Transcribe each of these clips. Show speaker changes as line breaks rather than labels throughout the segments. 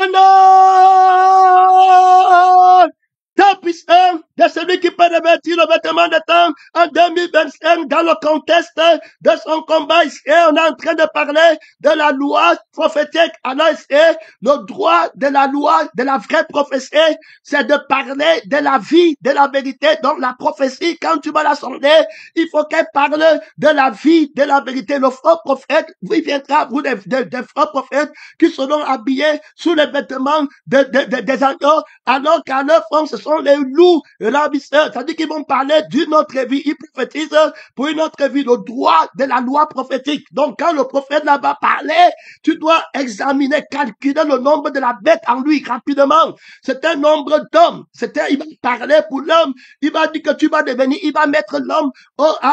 Non! Tant puissant de celui qui peut revêtir le vêtement de temps en 2025 dans le contexte de son combat ici. On est en train de parler de la loi prophétique. Alors ici, le droit de la loi, de la vraie prophétie, c'est de parler de la vie, de la vérité. Donc la prophétie, quand tu vas la sonder, il faut qu'elle parle de la vie, de la vérité. Le faux prophète, il viendra, vous, des faux prophètes qui seront habillés sous les vêtements des agneaux, alors qu'à leur fond, ce sont les loups ravisseurs. C'est-à-dire qu'ils vont parler d'une autre vie. Ils prophétisent pour une autre vie, le droit de la loi prophétique. Donc, quand le prophète là-bas parlait, tu dois examiner, calculer le nombre de la bête en lui rapidement. C'est un nombre d'hommes. Il va parler pour l'homme. Il va dire que tu vas devenir, il va mettre l'homme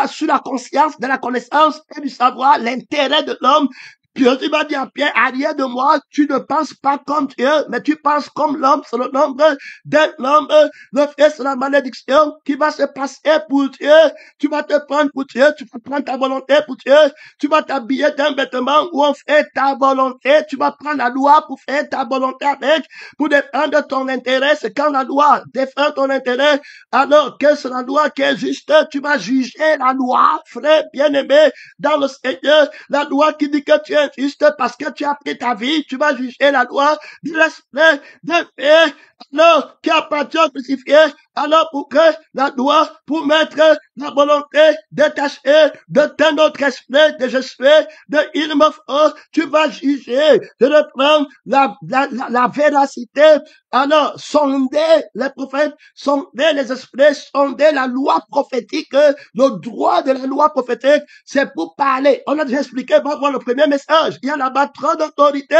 sur la conscience de la connaissance et du savoir, l'intérêt de l'homme. Dieu va dire à Pierre, arrière de moi, tu ne penses pas comme Dieu, mais tu penses comme l'homme, c'est le nombre d'un homme. Le fait, c'est la malédiction qui va se passer pour Dieu. Tu vas te prendre pour Dieu, tu vas prendre ta volonté pour Dieu, tu vas t'habiller d'un vêtement où on fait ta volonté, tu vas prendre la loi pour faire ta volonté avec, pour défendre ton intérêt. C'est quand la loi défend ton intérêt, alors que c'est la loi qui est juste, tu vas juger la loi, frère bien-aimé, dans le Seigneur, la loi qui dit que tu es juste parce que tu as pris ta vie, tu vas juger la loi de l'esprit de paix, alors qui appartient au crucifié, alors pour que la loi, pour mettre la volonté détachée de ton autre esprit, de je suis, de il me faut, tu vas juger, de reprendre la véracité, alors sonder les prophètes, sonder les esprits, sonder la loi prophétique, le droit de la loi prophétique, c'est pour parler. On a déjà expliqué, on va voir le premier message, il y a là-bas trop d'autorité,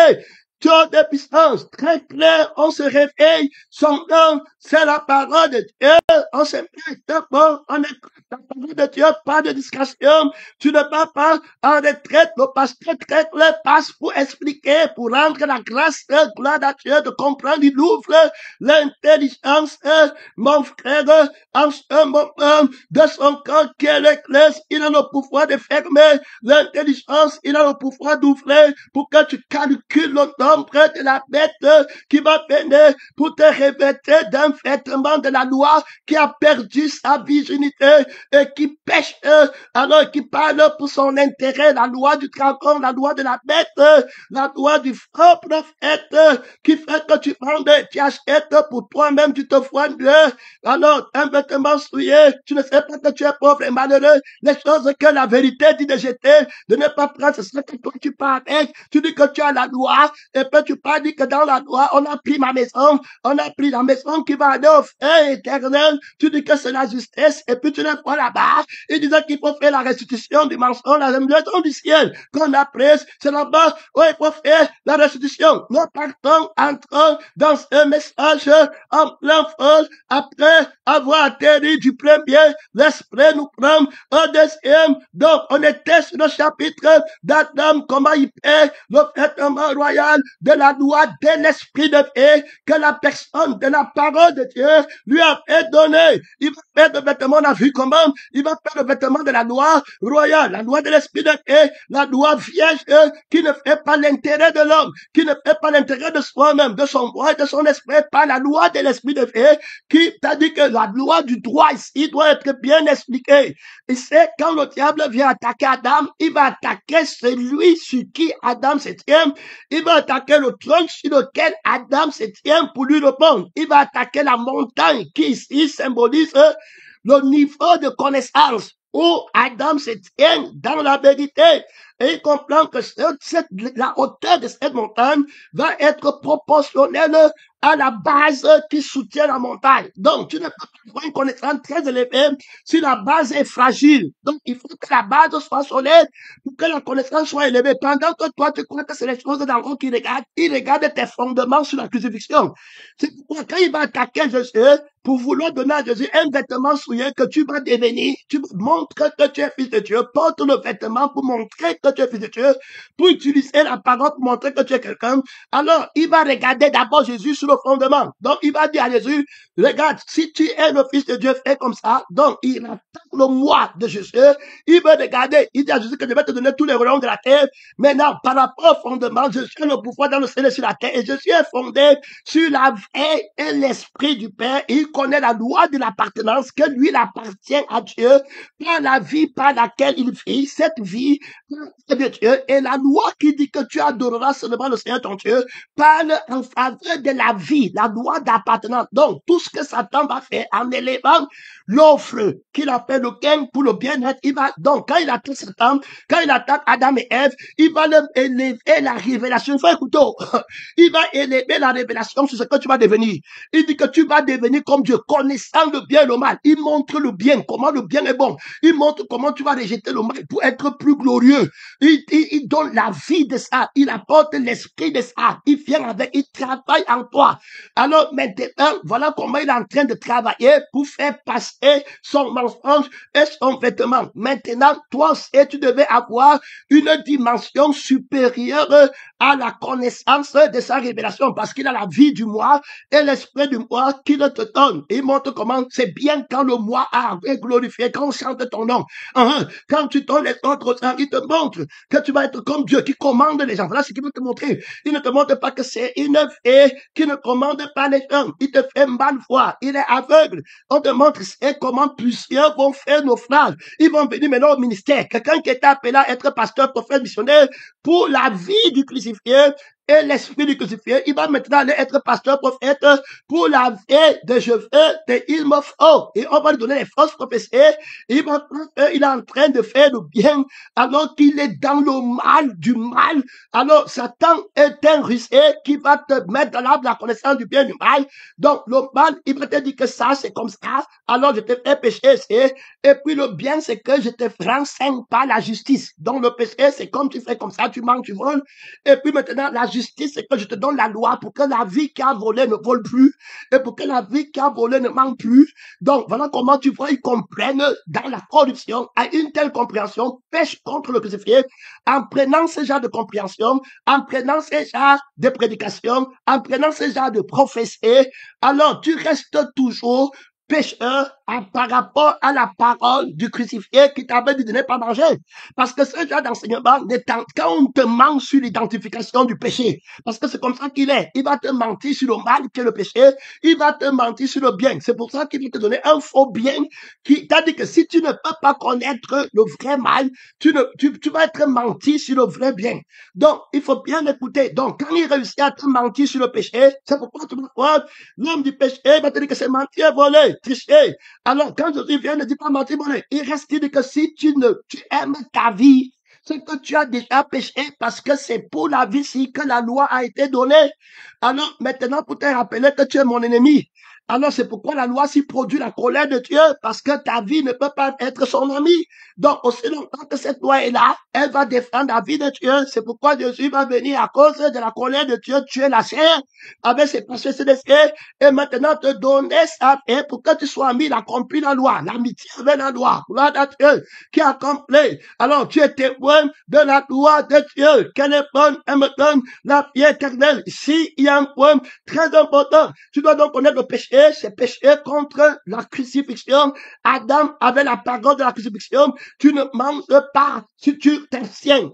trop de puissance, très clair, on se réveille, son nom, c'est la parole de Dieu, on se met d'abord, on écoute la parole de Dieu, pas de discussion, tu ne vas pas en retraite, le pasteur très clair passe pour expliquer, pour rendre la grâce, gloire à Dieu, de comprendre, il ouvre l'intelligence, mon frère, en ce moment, de son corps qui est l'église, il a le pouvoir de fermer l'intelligence, il a le pouvoir d'ouvrir pour que tu calcules le nombre de la bête qui va venir pour te revêtir d'un vêtement de la loi qui a perdu sa virginité et qui pêche, alors qui parle pour son intérêt, la loi du dragon, la loi de la bête, la loi du faux prophète qui fait que tu vendes, tu achètes pour toi-même, tu te vois mieux. Alors, un vêtement souillé, tu ne sais pas que tu es pauvre et malheureux. Les choses que la vérité dit de jeter, de ne pas prendre, c'est ce que toi tu parles avec. Tu dis que tu as la loi, et puis tu parles, dis que dans la loi, on a pris ma maison, on a pris la maison qui va aller au feu éternel. Tu dis que c'est la justice, et puis tu ne pas là-bas. Il disait qu'il faut faire la restitution du mensonge, la maison du ciel qu'on a prise. C'est là-bas où il faut faire la restitution. Nous partons, entrons dans ce message en plein feu, après avoir atterri du premier, l'esprit nous prend au deuxième. Donc, on était sur le chapitre d'Adam, comment il paie le vêtement royal de la loi de l'esprit de paix que la personne de la parole de Dieu lui a fait donner. Il va faire le vêtement, on a vu comment, il va faire le vêtement de la loi royale, la loi de l'esprit de paix, la loi vierge qui ne fait pas l'intérêt de l'homme, qui ne fait pas l'intérêt de soi-même, de son droit et de son esprit, pas la loi de l'esprit de paix, qui t'a dit que la loi du droit ici doit être bien expliquée. Et c'est quand le diable vient attaquer Adam, il va attaquer celui sur qui Adam se tient, il va attaquer le trône sur lequel Adam se tient pour lui répondre. Il va attaquer la montagne qui ici symbolise le niveau de connaissance où Adam se tient dans la vérité. Et il comprend que la hauteur de cette montagne va être proportionnelle à la base qui soutient la montagne. Donc, tu ne peux pas avoir une connaissance très élevée si la base est fragile. Donc, il faut que la base soit solide pour que la connaissance soit élevée. Pendant que toi, tu crois que c'est les choses d'en haut qui regardent, il regarde tes fondements sur la crucifixion. C'est pourquoi quand il va attaquer Jésus, pour vouloir donner à Jésus un vêtement souillé que tu vas devenir, tu montres que tu es fils de Dieu, porte le vêtement pour montrer que tu es fils de Dieu, pour utiliser la parole pour montrer que tu es quelqu'un, alors il va regarder d'abord Jésus sur le fondement. Donc il va dire à Jésus, regarde, si tu es le fils de Dieu, fais comme ça. Donc il attaque le moi de Jésus. Il veut regarder, il dit à Jésus que je vais te donner tous les royaumes de la terre. Maintenant, par rapport au fondement, je suis le pouvoir dans le ciel et sur la terre. Et je suis fondé sur la vie et l'esprit du Père. Il connaît la loi de l'appartenance, que lui, il appartient à Dieu par la vie par laquelle il vit. Cette vie de Dieu et la loi qui dit que tu adoreras seulement le Seigneur ton Dieu parle en faveur de la vie, la loi d'appartenance. Donc, tout ce que Satan va faire en élevant l'offre qu'il appelle le gain pour le bien-être, il va, donc, quand il attaque Satan, quand il attaque Adam et Ève, il va leur élever la révélation. Il faut écouter. Il va élever la révélation sur ce que tu vas devenir. Il dit que tu vas devenir comme Dieu, connaissant le bien et le mal. Il montre le bien, comment le bien est bon. Il montre comment tu vas rejeter le mal pour être plus glorieux. Il donne la vie de ça. Il apporte l'esprit de ça. Il vient avec, il travaille en toi. Alors maintenant, voilà comment il est en train de travailler pour faire passer son mensonge et son vêtement. Maintenant, toi aussi, tu devais avoir une dimension supérieure à la connaissance de sa révélation parce qu'il a la vie du moi et l'esprit du moi qui te donne. Il montre comment c'est bien quand le moi est glorifié, quand on chante ton nom. Quand tu donnes les autres, il te montre que tu vas être comme Dieu qui commande les gens. Voilà ce qu'il veut te montrer. Il ne te montre pas que c'est une fée qui ne commande pas les gens. Il te fait mal voir. Il est aveugle. On te montre comment plusieurs vont faire naufrage. Ils vont venir maintenant au ministère. Quelqu'un qui est appelé à être pasteur, prophète, missionnaire pour la vie du crucifié et l'esprit du crucifié, il va maintenant aller être pasteur, prophète pour la vie de je veux, de il me faut. Et on va lui donner les fausses prophéties. Il est en train de faire le bien alors qu'il est dans le mal du mal. Alors Satan est un rusé qui va te mettre dans l'arbre de la connaissance du bien et du mal. Donc le mal, il va te dire que ça c'est comme ça. Alors je te fais pécher. Et puis le bien c'est que je te renseigne par la justice. Donc le péché c'est comme tu fais comme ça, tu manques, tu voles. Et puis maintenant la justice, c'est que je te donne la loi pour que la vie qui a volé ne vole plus et pour que la vie qui a volé ne manque plus. Donc, voilà comment tu vois, ils comprennent dans la corruption, à une telle compréhension, pêche contre le crucifié, en prenant ce genre de compréhension, en prenant ce genre de prédication, en prenant ce genre de prophétie, alors tu restes toujours pécheur par rapport à la parole du crucifié qui t'avait dit de ne pas manger. Parce que ce genre d'enseignement, quand on te ment sur l'identification du péché, parce que c'est comme ça qu'il est, il va te mentir sur le mal qui est le péché, il va te mentir sur le bien. C'est pour ça qu'il va te donner un faux bien qui t'a dit que si tu ne peux pas connaître le vrai mal, tu vas être menti sur le vrai bien. Donc, il faut bien l'écouter. Donc, quand il réussit à te mentir sur le péché, c'est pourquoi tu vas voir l'homme du péché va te dire que c'est mentir, voler, tricher. Alors, quand Jésus vient, ne dit pas mentir, voler. Il reste dit que si tu aimes ta vie, c'est que tu as déjà péché parce que c'est pour la vie si que la loi a été donnée. Alors, maintenant, pour te rappeler que tu es mon ennemi. Alors, c'est pourquoi la loi s'y produit la colère de Dieu, parce que ta vie ne peut pas être son ami. Donc, aussi longtemps que cette loi est là, elle va défendre la vie de Dieu. C'est pourquoi Jésus va venir à cause de la colère de Dieu, tuer la chair avec ses péchés célestes et maintenant te donner ça et pour que tu sois ami, il accomplit la loi, l'amitié avec la loi, gloire à Dieu qui accomplit. Alors, tu es témoin de la loi de Dieu, qu'elle est bonne, elle me donne la vie éternelle. Ici, il y a un point très important. Tu dois donc connaître le péché, c'est péché contre la crucifixion. Adam avait la parole de la crucifixion. Tu ne manges pas si tu t'abstiens.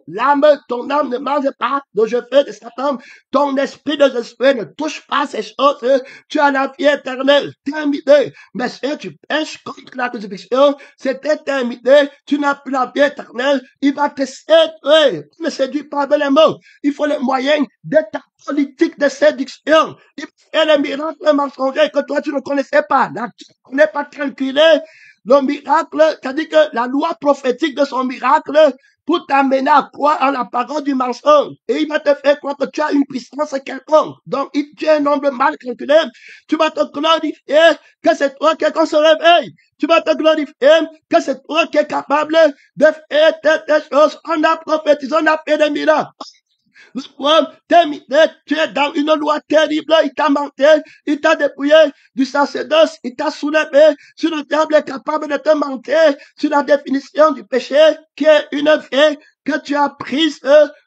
Ton âme ne mange pas de je fais de Satan. Ton esprit de Jésus ne touche pas ces choses. Tu as la vie éternelle. Terminé. Mais si tu pêches contre la crucifixion, c'était terminé. Tu n'as plus la vie éternelle. Il va te séduire. Ne séduis pas avec les mots. Il faut les moyens de ta politique de séduction. Il fait les miracles mensongers que toi tu ne connaissais pas. Là, tu ne connais pas calculé. Le miracle, c'est-à-dire que la loi prophétique de son miracle pour t'amener à croire en la parole du mensonge. Et il va te faire croire que tu as une puissance quelconque. Donc, tu es un nombre mal calculé. Tu vas te glorifier que c'est toi quelqu'un se réveille. Tu vas te glorifier que c'est toi qui es capable de faire des choses. On a prophétisé, on a fait des miracles. Tu es dans une loi terrible, il t'a menti, il t'a dépouillé du sacerdoce, il t'a soulevé sur le diable est capable de te mentir sur la définition du péché qui est une vie que tu as prise,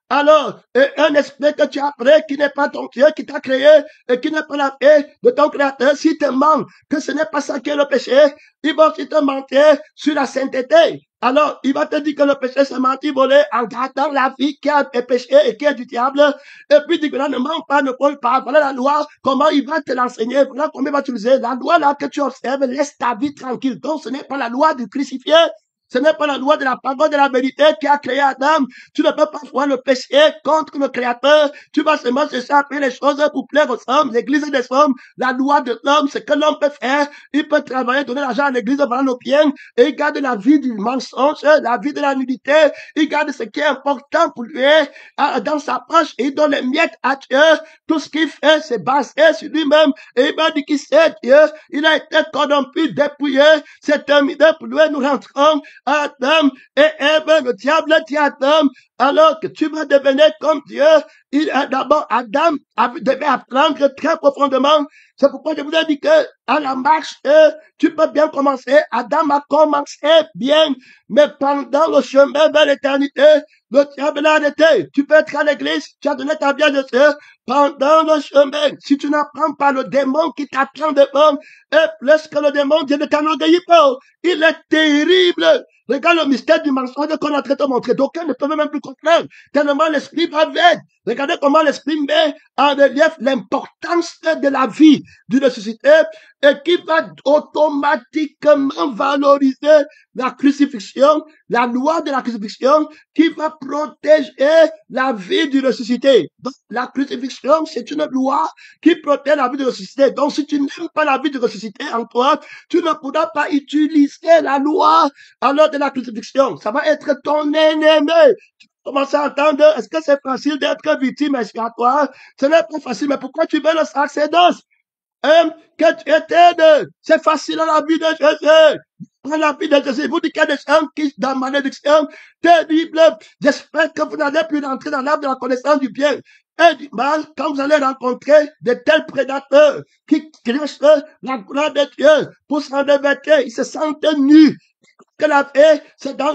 alors, un esprit que tu as pris qui n'est pas ton Dieu, qui t'a créé et qui n'est pas la paix de ton créateur, si te ment que ce n'est pas ça qui est le péché, il va aussi te mentir sur la sainteté. Alors, il va te dire que le péché, c'est mentir, voler, en gardant la vie qui est péché et qui est du diable. Et puis, il dit que là, ne mens pas, ne vole pas. Voilà la loi, comment il va te l'enseigner. Voilà comment il va utiliser. La loi là que tu observes, laisse ta vie tranquille. Donc, ce n'est pas la loi du crucifié. Ce n'est pas la loi de la parole de la vérité qui a créé Adam. Tu ne peux pas voir le péché contre le Créateur. Tu vas seulement chercher à faire les choses pour plaire aux hommes, l'église des hommes. La loi de l'homme, c'est que l'homme peut faire. Il peut travailler, donner l'argent à l'église, voilà nos biens. Et il garde la vie du mensonge, la vie de la nudité. Il garde ce qui est important pour lui dans sa poche. Et il donne les miettes à Dieu. Tout ce qu'il fait, c'est basé sur lui-même. Et il m'a dit qu'il sait Dieu. Il a été corrompu, dépouillé. C'est terminé pour lui. Nous rentrons. Adam et Ève, le diable dit à Adam, alors que tu vas devenir comme Dieu. D'abord, Adam devait apprendre très profondément. C'est pourquoi je vous ai dit que à la marche, tu peux bien commencer. Adam a commencé bien, mais pendant le chemin vers l'éternité, le diable l'a arrêté. Tu peux être à l'église, tu as donné ta vie à Dieu. Pendant le chemin, si tu n'apprends pas le démon qui t'attend devant, et plus que le démon, Dieu ne t'enorgueillit pas. Il est terrible. Regarde le mystère du mensonge qu'on est en train de te montrer. D'aucuns ne peuvent même plus comprendre. Tellement l'esprit va vite. Regardez comment l'esprit met en relief l'importance de la vie du ressuscité et qui va automatiquement valoriser la crucifixion, la loi de la crucifixion qui va protéger la vie du ressuscité. Donc, la crucifixion, c'est une loi qui protège la vie du ressuscité. Donc, si tu n'aimes pas la vie du ressuscité en toi, tu ne pourras pas utiliser la loi alors de la crucifixion. Ça va être ton ennemi. Commencer à entendre, est-ce que c'est facile d'être victime expiatoire? Ce n'est pas facile, mais pourquoi tu veux le sacerdoce? Que tu étais c'est facile à la vie de Jésus. Dans la vie de Jésus, vous dites qu'il y a des gens qui, dans la malédiction terrible, j'espère que vous n'allez plus rentrer dans l'arbre de la connaissance du bien et du mal quand vous allez rencontrer de tels prédateurs qui crachent la gloire de Dieu pour s'en revêtir. Ils se sentent nus. Que la paix, c'est dans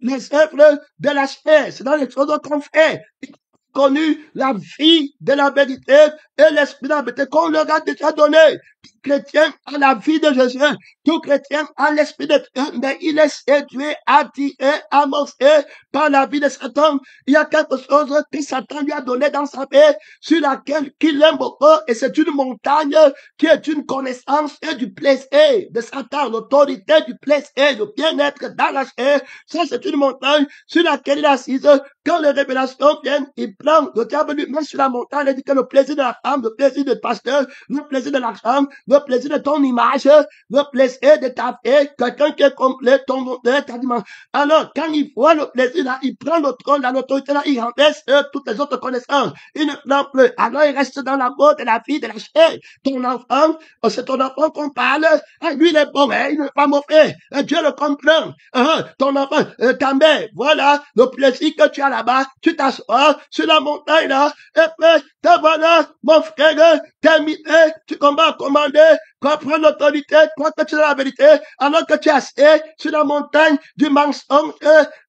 les œuvres de la chair, c'est dans les choses qu'on fait. Ils ont connu la vie de la vérité et l'esprit de la vérité qu'on leur a déjà donné. Tout chrétien a la vie de Jésus, tout chrétien a l'esprit de Dieu, mais il est séduit, attiré, amorcé par la vie de Satan. Il y a quelque chose que Satan lui a donné dans sa paix, sur laquelle il aime beaucoup, et c'est une montagne qui est une connaissance du plaisir de Satan, l'autorité du plaisir, le bien-être dans la chair. Ça, c'est une montagne sur laquelle il est assise. Quand les révélations viennent, il prend le diable lui met sur la montagne, il dit que le plaisir de la femme, le plaisir du pasteur, le plaisir de l'argent, le plaisir de ton image, le plaisir de ta vie, quelqu'un qui est complet, ton honneur, ta dimension. Alors, quand il voit le plaisir là, il prend le trône, l'autorité là, il remplace toutes les autres connaissances. Il ne prend plus. Alors, il reste dans l'amour de la vie, de la chair. Ton enfant, c'est ton enfant qu'on parle. Lui, il est bon, il n'est pas mauvais. Dieu le comprend. Ton enfant, ta mère, voilà le plaisir que tu as là-bas. Tu t'assois sur la montagne là, et puis, te voilà, mon frère, terminé, tu combats à commander, comprends l'autorité, crois que tu as la vérité, alors que tu es assis sur la montagne du mensonge,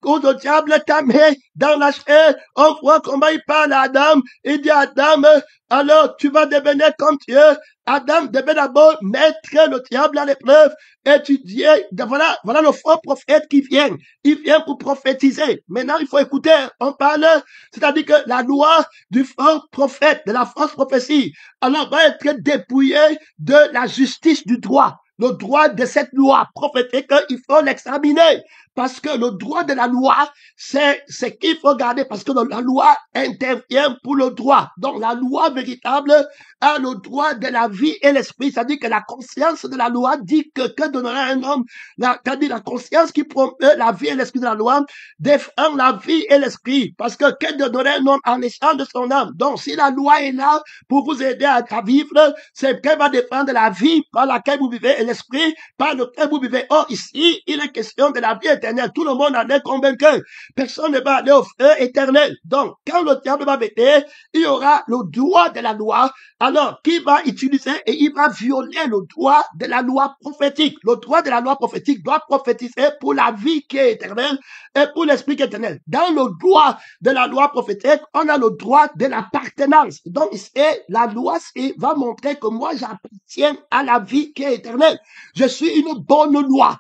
où le diable t'a mis dans la chair. On voit comment il parle à Adam. Il dit à Adam, alors tu vas devenir comme Dieu. Adam devait d'abord mettre le diable à l'épreuve, étudier. Voilà le faux prophète qui vient. Il vient pour prophétiser. Maintenant, il faut écouter. On parle, c'est-à-dire que la loi du faux prophète, de la fausse prophétie, alors va être dépouillée de la justice du droit. Le droit de cette loi prophétique, il faut l'examiner. Parce que le droit de la loi, c'est qu'il faut garder, parce que la loi intervient pour le droit. Donc la loi véritable a le droit de la vie et l'esprit. C'est-à-dire que la conscience de la loi dit que donnera un homme, c'est-à-dire la conscience qui promeut la vie et l'esprit de la loi défend la vie et l'esprit. Parce que donnerait un homme en échange de son âme. Donc si la loi est là pour vous aider à vivre, c'est qu'elle va défendre la vie par laquelle vous vivez et l'esprit par lequel vous vivez. Or, ici, il est question de la vie éternelle. Tout le monde en est convaincu. Personne ne va aller au feu éternel. Donc, quand le diable va venir, il y aura le droit de la loi, alors qui va utiliser et il va violer le droit de la loi prophétique. Le droit de la loi prophétique doit prophétiser pour la vie qui est éternelle et pour l'esprit qui est éternel. Dans le droit de la loi prophétique, on a le droit de l'appartenance. Donc, ici, la loi va montrer que moi, j'appartiens à la vie qui est éternelle. Je suis une bonne loi.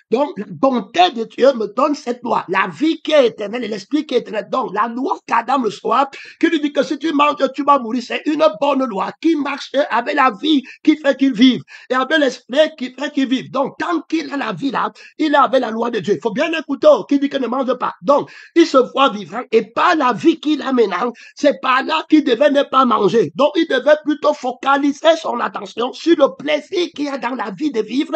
Donc, la bonté de Dieu me donne cette loi. La vie qui est éternelle et l'esprit qui est éternel. Donc, la loi qu'Adam reçoit, qui lui dit que si tu manges, tu vas mourir, c'est une bonne loi qui marche avec la vie qui fait qu'il vive et avec l'esprit qui fait qu'il vive. Donc, tant qu'il a la vie là, il est avec la loi de Dieu. Il faut bien écouter qui dit qu'il ne mange pas. Donc, il se voit vivant et par la vie qu'il a maintenant, c'est par là qu'il devait ne pas manger. Donc, il devait plutôt focaliser son attention sur le plaisir qu'il y a dans la vie de vivre.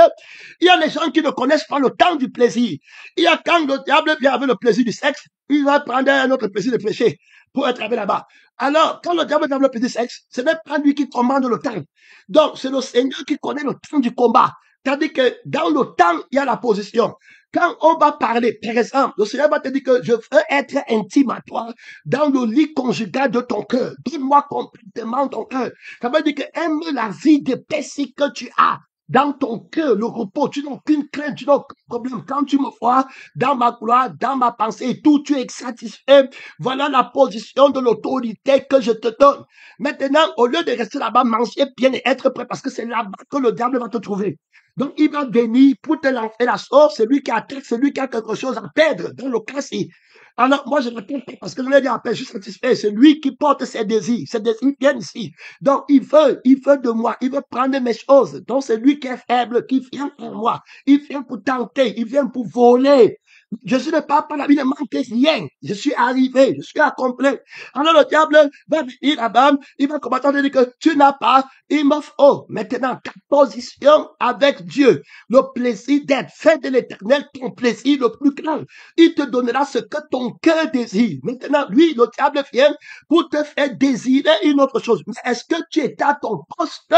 Il y a les gens qui ne connaissent pas le temps du plaisir. Il y a quand le diable vient avec le plaisir du sexe, il va prendre un autre plaisir de péché pour être avec là-bas. Alors, quand le diable vient avec le plaisir du sexe, ce n'est pas lui qui commande le temps. Donc, c'est le Seigneur qui connaît le temps du combat. C'est-à-dire que dans le temps, il y a la position. Quand on va parler, par exemple, le Seigneur va te dire que je veux être intime à toi dans le lit conjugal de ton cœur. Donne-moi complètement ton cœur. Ça veut dire que aime la vie de paix que tu as dans ton cœur, le repos. Tu n'as aucune crainte, tu n'as aucun problème. Quand tu me vois dans ma gloire, dans ma pensée et tout, tu es satisfait. Voilà la position de l'autorité que je te donne. Maintenant, au lieu de rester là-bas, manger bien et être prêt, parce que c'est là-bas que le diable va te trouver. Donc, il va venir pour te lancer la sauce, celui qui attaque, celui qui a quelque chose à perdre, dans le cas-ci. Alors, moi, je ne l'attends pas parce que je l'ai dit après, je suis satisfait. C'est lui qui porte ses désirs. Ses désirs viennent ici. Donc, il veut de moi. Il veut prendre mes choses. Donc, c'est lui qui est faible, qui vient pour moi. Il vient pour tenter. Il vient pour voler. Je suis le papa, la vie ne manque rien. Je suis arrivé, je suis accompli. Alors le diable va venir là-bas, il va commencer à dire que tu n'as pas, il m'offre, maintenant, ta position avec Dieu, le plaisir d'être fait de l'éternel, ton plaisir le plus grand. Il te donnera ce que ton cœur désire. Maintenant, lui, le diable vient pour te faire désirer une autre chose. Mais est-ce que tu es à ton poste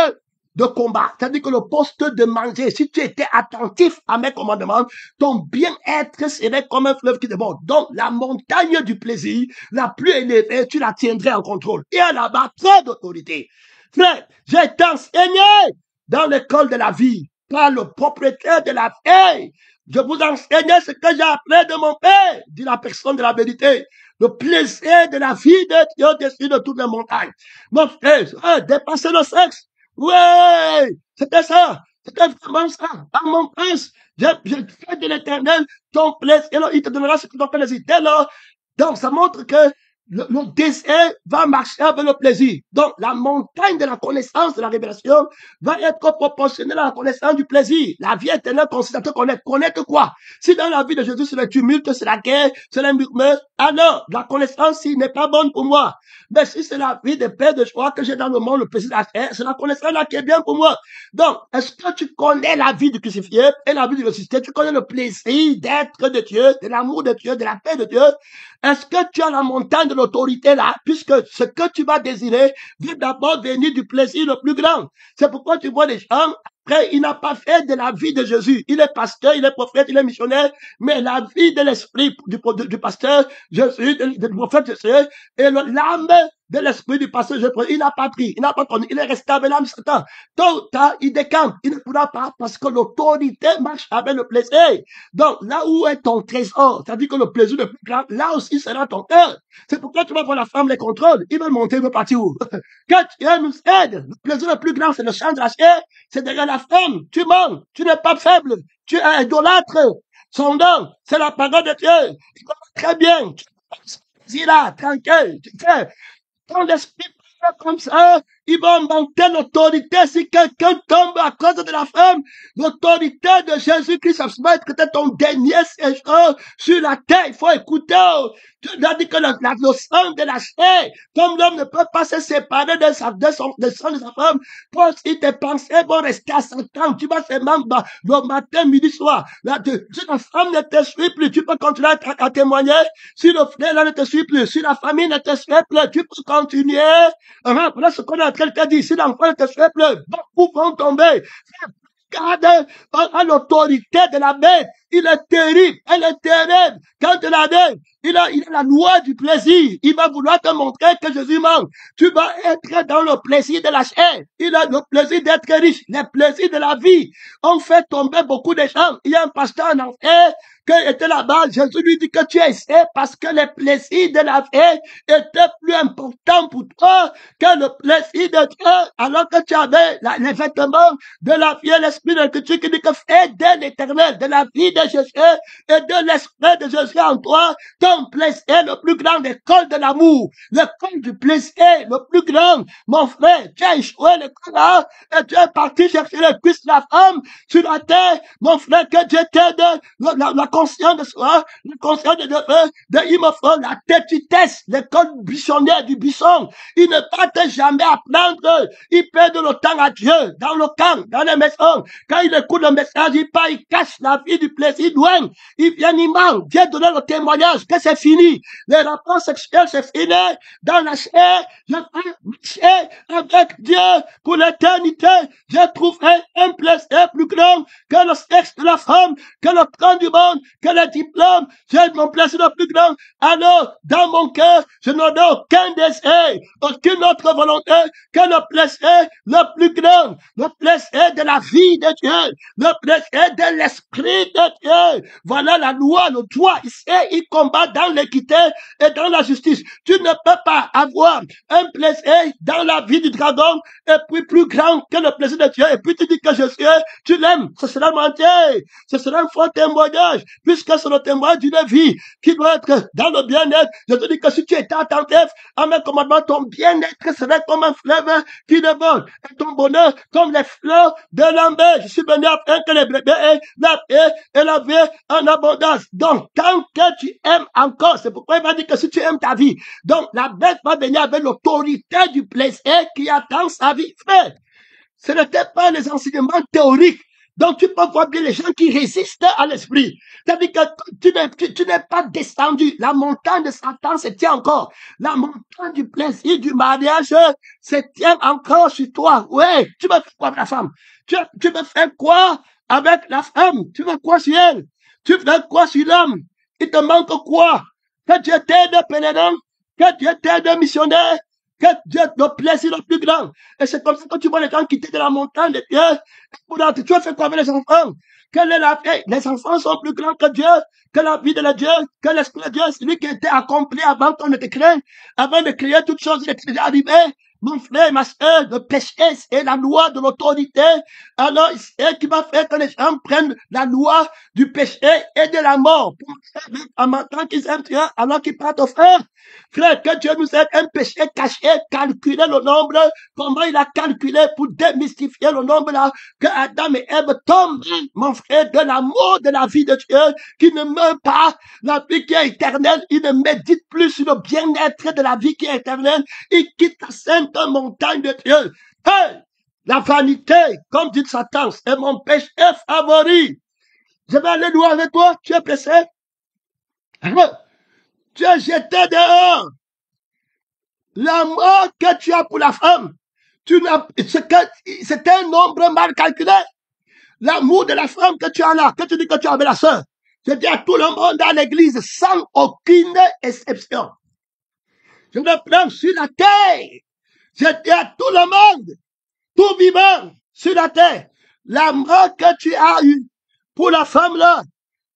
de combat, c'est-à-dire que le poste de manger, si tu étais attentif à mes commandements, ton bien-être serait comme un fleuve qui déborde. Donc, la montagne du plaisir, la plus élevée, tu la tiendrais en contrôle. Et à là-bas, très d'autorité. Frère, j'ai été enseigné dans l'école de la vie par le propriétaire de la vie. Je vous enseignais ce que j'ai appris de mon père, dit la personne de la vérité. Le plaisir de la vie de Dieu au-dessus de toutes les montagnes. Mon frère, dépasser le sexe. Ouais, c'était ça. C'était vraiment ça. À mon prince, j'ai fait de l'éternel ton plaisir. Et alors, il te donnera ce que ton plaisir. Dès lors, donc, ça montre que le désir va marcher avec le plaisir. Donc, la montagne de la connaissance de la révélation va être proportionnelle à la connaissance du plaisir. La vie éternelle consiste à te connaître. Connaître quoi? Si dans la vie de Jésus, c'est le tumulte, c'est la guerre, c'est les murmures, alors, la connaissance, si n'est pas bonne pour moi. Mais si c'est la vie de paix, de joie que j'ai dans le monde, le plaisir de la faire, c'est la connaissance là qui est bien pour moi. Donc, est-ce que tu connais la vie du crucifié et la vie du ressuscité? Tu connais le plaisir d'être de Dieu, de l'amour de Dieu, de la paix de Dieu? Est-ce que tu as la montagne de l'autorité là, puisque ce que tu vas désirer va d'abord venir du plaisir le plus grand? C'est pourquoi tu vois les gens, après, il n'a pas fait de la vie de Jésus. Il est pasteur, il est prophète, il est missionnaire, mais la vie de l'esprit du pasteur Jésus, du prophète Jésus, et l'âme de l'esprit du pasteur Jésus, il n'a pas pris, il n'a pas connu, il est resté avec l'âme Satan. Tôt ou tard, il décampe, il ne pourra pas parce que l'autorité marche avec le plaisir. Donc, là où est ton trésor, c'est-à-dire que le plaisir le plus grand, là aussi sera ton cœur. C'est pourquoi tu vas voir la femme les contrôle. Il va monter, il va partir où? Que Dieu nous aide. Le plaisir le plus grand, c'est le champ de la chair, c'est derrière la femme. Tu mens, tu n'es pas faible, tu es idolâtre. Son nom, c'est la parole de Dieu. Il comprend très bien. Tu es là, tranquille. Quand l'esprit parle comme ça, il va monter l'autorité. Si quelqu'un tombe à cause de la femme, l'autorité de Jésus-Christ, ça va être ton dernier séjour sur la terre. Il faut écouter. Tu dois dire que le sang de la chair, comme l'homme ne peut pas se séparer de sang de sa femme, toi si tes pensées vont rester à 100 ans, tu vas seulement le matin, midi, soir. Si la femme ne te suit plus, tu peux continuer à témoigner. Si le frère là ne te suit plus, si la famille ne te suit plus, tu peux continuer. Voilà ce qu'on est en train de te dire. Si l'enfant ne te suit plus, beaucoup vont tomber. regarde à l'autorité de la bête. Il est terrible, elle est terrible. Quand tu la donnes, il a la loi du plaisir. Il va vouloir te montrer que Jésus manque. Tu vas être dans le plaisir de la chair. Il a le plaisir d'être riche, le plaisir de la vie. On fait tomber beaucoup de gens. Il y a un pasteur en enfer qui était là-bas. Jésus lui dit que tu es ici parce que le plaisir de la vie était plus important pour toi que le plaisir de Dieu. Alors que tu avais les vêtements de la vie et l'esprit de l'écriture qui dit que fais de l'éternel, de la vie de Jésus et de l'esprit de Jésus en toi, ton plaisir le plus grand, l'école de l'amour, l'école du plaisir le plus grand. Mon frère, tu as échoué l'école là et tu es parti chercher le Christ, la femme sur la terre. Mon frère, que Dieu t'aide, la conscience de soi, la conscience de il me faut la têtitesse, l'école buissonnière du buisson. Il ne va jamais apprendre. Il perd le temps à Dieu, dans le camp, dans les maisons. Quand il écoute le message, il part, il cache la vie du plaisir loin. Il vient, il manque. Dieu donne le témoignage que c'est fini. Les rapports sexuels, c'est fini. Dans la chair, je vais marcher avec Dieu pour l'éternité. Je trouverai un plaisir plus grand que le sexe de la femme, que le trône du monde, que le diplôme. J'ai mon plaisir le plus grand. Alors, dans mon cœur, je n'en ai aucun désir, aucune autre volonté que le plaisir le plus grand, le plaisir de la vie de Dieu, le plaisir de l'esprit de Dieu. Voilà la loi, le droit. Il combat dans l'équité et dans la justice. Tu ne peux pas avoir un plaisir dans la vie du dragon et puis plus grand que le plaisir de Dieu. Et puis tu dis que je suis, tu l'aimes. Ce sera mentir. Ce sera un faux témoignage, puisque c'est le témoignage d'une vie qui doit être dans le bien-être. Je te dis que si tu étais attentif à mes commandements, ton bien-être serait comme un fleuve qui déborde et ton bonheur comme les fleurs de l'ambert. Je suis venu afin que les bébés aient la paix et la vie en abondance. Donc, tant que tu aimes encore, c'est pourquoi il m'a dit que si tu aimes ta vie, donc la bête va venir avec l'autorité du plaisir qui attend sa vie. Frère, ce n'était pas les enseignements théoriques. Donc, tu peux voir bien les gens qui résistent à l'esprit. C'est-à-dire que tu n'es pas descendu. La montagne de Satan se tient encore. La montagne du plaisir, du mariage, se tient encore sur toi. Ouais, tu veux faire quoi avec la femme? Tu veux faire quoi avec la femme? Tu veux quoi sur elle? Tu veux quoi sur l'homme? Il te manque quoi? Que Dieu t'aide pèlerin, que Dieu t'aide missionnaire, que Dieu le plaisir le plus grand. Et c'est comme ça que tu vois les gens quitter de la montagne de Dieu. Tu as fait quoi avec les enfants? Quelle est la vie? Les enfants sont plus grands que Dieu, que la vie de Dieu, que l'esprit de Dieu. C'est lui qui était accompli avant qu'on ne te crée. Avant de créer toutes choses, il est déjà arrivé. Mon frère, ma soeur, le péché, c'est la loi de l'autorité. Alors, c'est qui va faire que les gens prennent la loi du péché et de la mort. En maintenant qu'ils aiment Dieu, alors qu'ils partent au frère. Frère, que Dieu nous aide un péché caché, calculer le nombre, comment il a calculé pour démystifier le nombre là, que Adam et Ève tombent, mon frère, de l'amour de la vie de Dieu, qui ne meurt pas, la vie qui est éternelle, il ne médite plus sur le bien-être de la vie qui est éternelle, il quitte la sainte montagne de Dieu. Hey! La vanité, comme dit Satan, est mon péché favori. Je vais aller loin avec toi, tu es pressé? Tu es jeté dehors. L'amour que tu as pour la femme, c'est un nombre mal calculé. L'amour de la femme que tu as là, que tu dis que tu as avec la sœur, je dis à tout le monde dans l'église, sans aucune exception. Je le prends sur la terre. Je dis à tout le monde, tout vivant sur la terre, l'amour que tu as eu pour la femme là,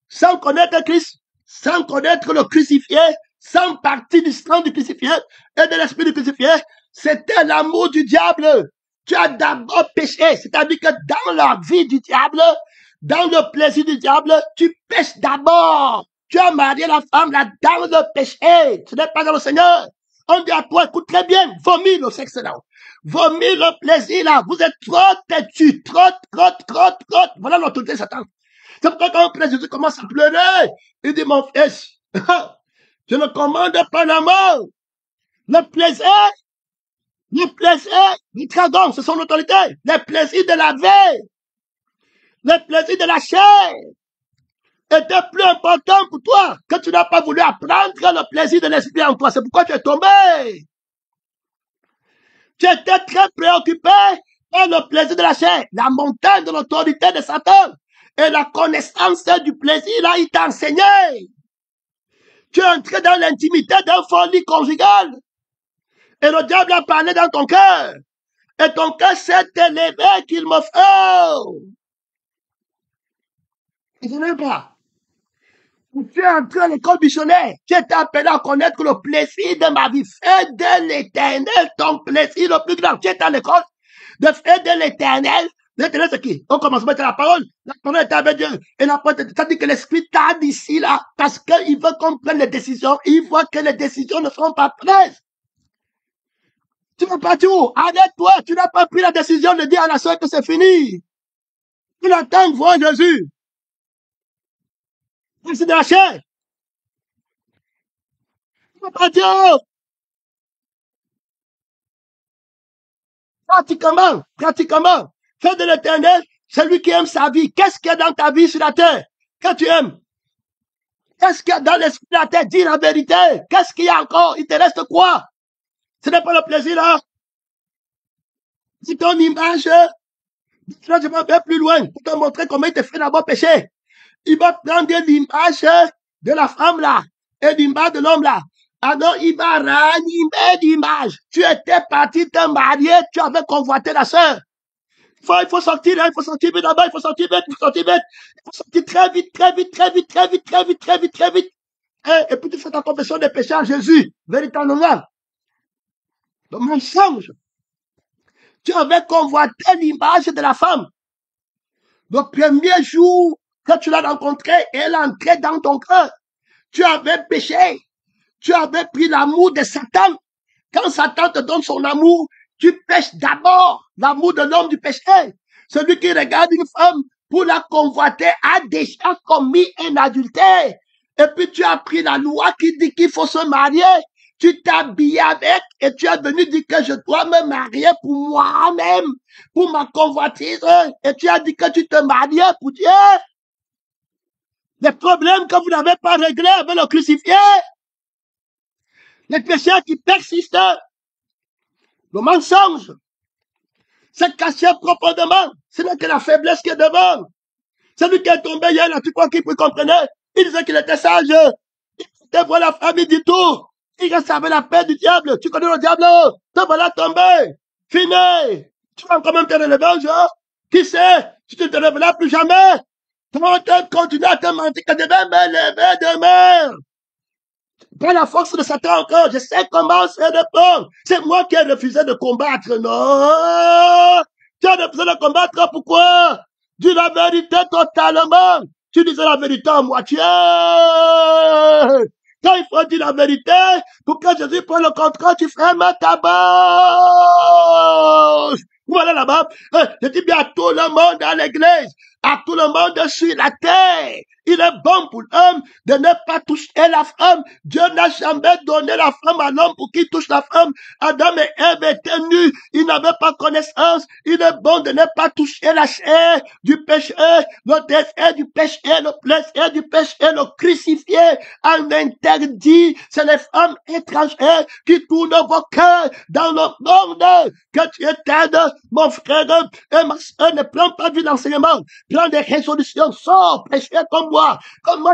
sans connaître Christ, sans connaître le crucifié, sans partie du sang du crucifié et de l'esprit du crucifié, c'était l'amour du diable. Tu as d'abord péché, c'est-à-dire que dans la vie du diable, dans le plaisir du diable, tu pêches d'abord. Tu as marié la femme là dans le péché. Ce n'est pas dans le Seigneur. On dit à toi, écoute très bien, vomis le sexe là. Vomis le plaisir là. Vous êtes trop têtus, trop. Voilà l'autorité de Satan. C'est pourquoi quand le Jésus commence à pleurer, il dit, mon fils, je ne commande pas la mort. Le plaisir, du dragon, c'est son autorité. Le plaisir de la veille, le plaisir de la chair était plus important pour toi que tu n'as pas voulu apprendre le plaisir de l'esprit en toi. C'est pourquoi tu es tombé. Tu étais très préoccupé Pas le plaisir de la chair, la montagne de l'autorité de Satan. Et la connaissance du plaisir, là, il t'a enseigné. Tu es entré dans l'intimité d'un folie conjugal. Et le diable a parlé dans ton cœur. Et ton cœur s'est élevé qu'il me faut. Et je n'aime pas. Tu es entré à l'école missionnaire. Tu es appelé à connaître le plaisir de ma vie. Fais de l'éternel ton plaisir le plus grand. Tu es à l'école de faire de l'éternel. L'éternel, c'est qui? On commence à mettre la parole. La parole est avec Dieu. Et la parole, ça dit que l'esprit t'a d'ici là. Parce qu'il veut qu'on prenne les décisions. Il voit que les décisions ne seront pas prises. Tu vas partir où? Arrête-toi. Tu n'as pas pris la décision de dire à la soeur que c'est fini. Tu attends voir Jésus. C'est de la chair. Tu vas partir où? Pratiquement. Fais de l'éternel celui qui aime sa vie. Qu'est-ce qu'il y a dans ta vie sur la terre? Que tu aimes? Qu'est-ce qu'il y a dans l'esprit de la terre? Dis la vérité. Qu'est-ce qu'il y a encore? Il te reste quoi? Ce n'est pas le plaisir là. Si ton image, je vais faire plus loin pour te montrer comment il te fait d'abord pécher. Il va prendre l'image de la femme là et l'image de l'homme là. Alors il va ranimer l'image. Tu étais parti te marier, tu avais convoité la sœur. Il faut sortir, hein, il faut sortir vite là-bas, il faut sortir vite, il faut sortir vite. Il faut sortir très vite. Et puis tu fais ta confession de péché à Jésus, véritablement. Le mensonge. Tu avais convoité l'image de la femme. Le premier jour que tu l'as rencontrée, elle est entrée dans ton cœur. Tu avais péché. Tu avais pris l'amour de Satan. Quand Satan te donne son amour, tu pêches d'abord l'amour de l'homme du péché. Celui qui regarde une femme pour la convoiter a déjà commis un adultère. Et puis tu as pris la loi qui dit qu'il faut se marier. Tu t'habilles avec et tu es venu dire que je dois me marier pour moi-même, pour ma convoitise. Et tu as dit que tu te mariais pour Dieu. Les problèmes que vous n'avez pas réglés avec le crucifié. Les péchés qui persistent. Le mensonge. C'est caché profondément. Ce n'est que la faiblesse qui est devant. Celui qui est tombé hier, là, tu crois qu'il comprenait? Il disait qu'il était sage. Il te voit la famille du tout. Il savait la paix du diable. Tu connais le diable? Te voilà tombé. Fini. Tu vas quand même te relever un jour. Qui sait? Tu ne te relèveras plus jamais. Tu vas continuer à te mentir que je vais me lever demain. Pas la force de Satan encore. Je sais comment c'est de prendre. C'est moi qui ai refusé de combattre. Non. Tu as refusé de combattre. Pourquoi? Dis la vérité totalement. Tu disais la vérité à moitié. Quand il faut dire la vérité, pour que Jésus prenne le contrôle, tu fermes ta bouche. Voilà là-bas. Je dis bien à tout le monde à l'église, à tout le monde sur la terre. Il est bon pour l'homme de ne pas toucher la femme. Dieu n'a jamais donné la femme à l'homme pour qu'il touche la femme. Adam et Ève étaient nus. Ils n'avaient pas connaissance. Il est bon de ne pas toucher la chair du péché, le désir du péché, le plaisir du péché, le crucifié en interdit. C'est les femmes étrangères qui tournent vos cœurs dans le monde. Que tu éteignes, mon frère et ma soeur, ne prends pas du l'enseignement. Prends des résolutions. Sors, péché comme moi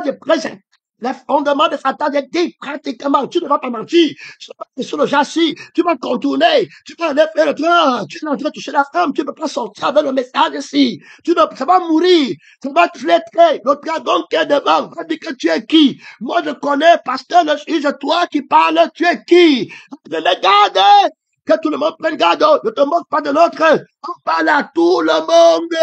je présente les fondements de Satan. J'ai dit pratiquement, tu ne vas pas mentir, tu vas pas sur le châssis, tu vas contourner, tu vas aller faire le train, tu es en train de toucher la femme, tu ne peux pas sortir avec le message ici, ça va mourir, ça va te flétrer, le dragon qui est devant va dire que tu es qui? Moi je connais, pasteur, le juge, toi qui parles, tu es qui? Je les garde, que tout le monde prenne garde, ne te moque pas de l'autre, on parle à tout le monde.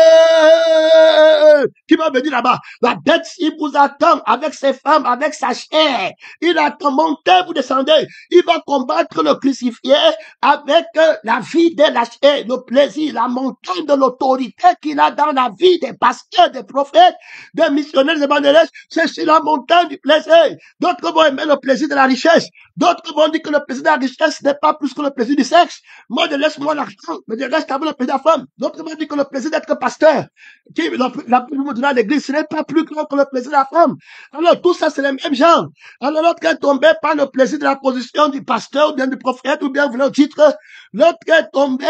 Qui va venir là-bas? La bête, il vous attend avec ses femmes, avec sa chair. Il attend, montez, vous descendez. Il va combattre le crucifié avec la vie de la chair, le plaisir, la montagne de l'autorité qu'il a dans la vie des pasteurs, des prophètes, des missionnaires, des évangélistes. C'est sur la montagne du plaisir. D'autres vont aimer le plaisir de la richesse. D'autres vont dire que le plaisir de la richesse n'est pas plus que le plaisir du sexe. Moi, je laisse moi l'argent, mais je reste avec le plaisir de la femme. D'autres vont dire que le plaisir d'être pasteur, qui la plus de l'église, ce n'est pas plus grand que le plaisir de la femme. Alors, tout ça, c'est les mêmes gens. Alors, l'autre est tombé par le plaisir de la position du pasteur, ou bien du prophète, ou bien le titre. L'autre est tombé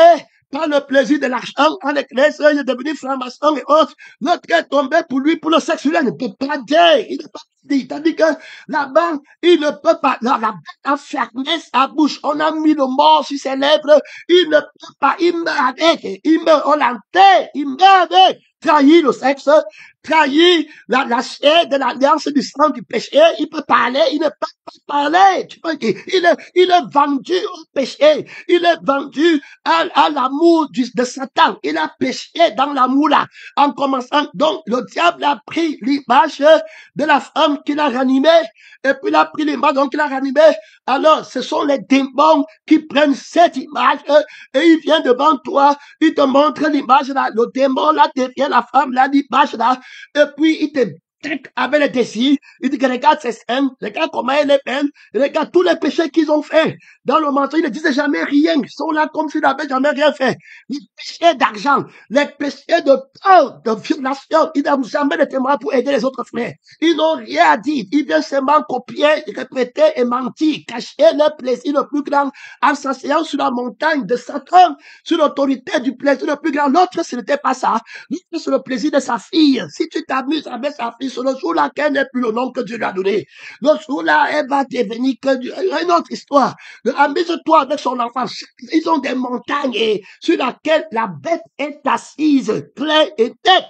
par le plaisir de l'argent en église, il est devenu franc-maçon et autres. L'autre est tombé pour lui, pour le sexe, il ne peut pas dire. Il ne peut pas dire. Tandis que là-bas, il ne peut pas. La bête a fermé sa bouche. On a mis le mort sur ses lèvres. Il ne peut pas. Il meurt avec. Il meurt. On l'enterre. Il meurt avec. Trahir le sexe, trahir la chair de l'alliance du sang du péché. Il peut parler, il ne peut pas parler. Tu peux dire, il est vendu au péché. Il est vendu à l'amour de Satan. Il a péché dans l'amour là. En commençant, donc, le diable a pris l'image de la femme qu'il a ranimée. Et puis il a pris l'image, donc il a ranimé. Alors, ce sont les démons qui prennent cette image et il vient devant toi, il te montre l'image là, le démon là devient la femme là, l'image là, et puis il te avec les désirs, il dit que regarde ces scènes, regarde comment elle est belle, regarde tous les péchés qu'ils ont fait. Dans le mensonge, ils ne disaient jamais rien, ils sont là comme s'ils n'avaient jamais rien fait. Les péchés d'argent, les péchés de peur, de violation, ils n'ont jamais de témoins pour aider les autres frères. Ils n'ont rien à dire, ils viennent seulement copier, répéter et mentir, cacher leur plaisir le plus grand en s'asseyant sur la montagne de Satan, sur l'autorité du plaisir le plus grand. L'autre, ce n'était pas ça. L'autre, c'est le plaisir de sa fille. Si tu t'amuses avec sa fille, c'est le jour-là qu'elle n'est plus le nom que Dieu lui a donné. Le jour-là, elle va devenir que Dieu. Une autre histoire. Amuse-toi avec son enfant. Ils ont des montagnes sur lesquelles la bête est assise, claire et tête.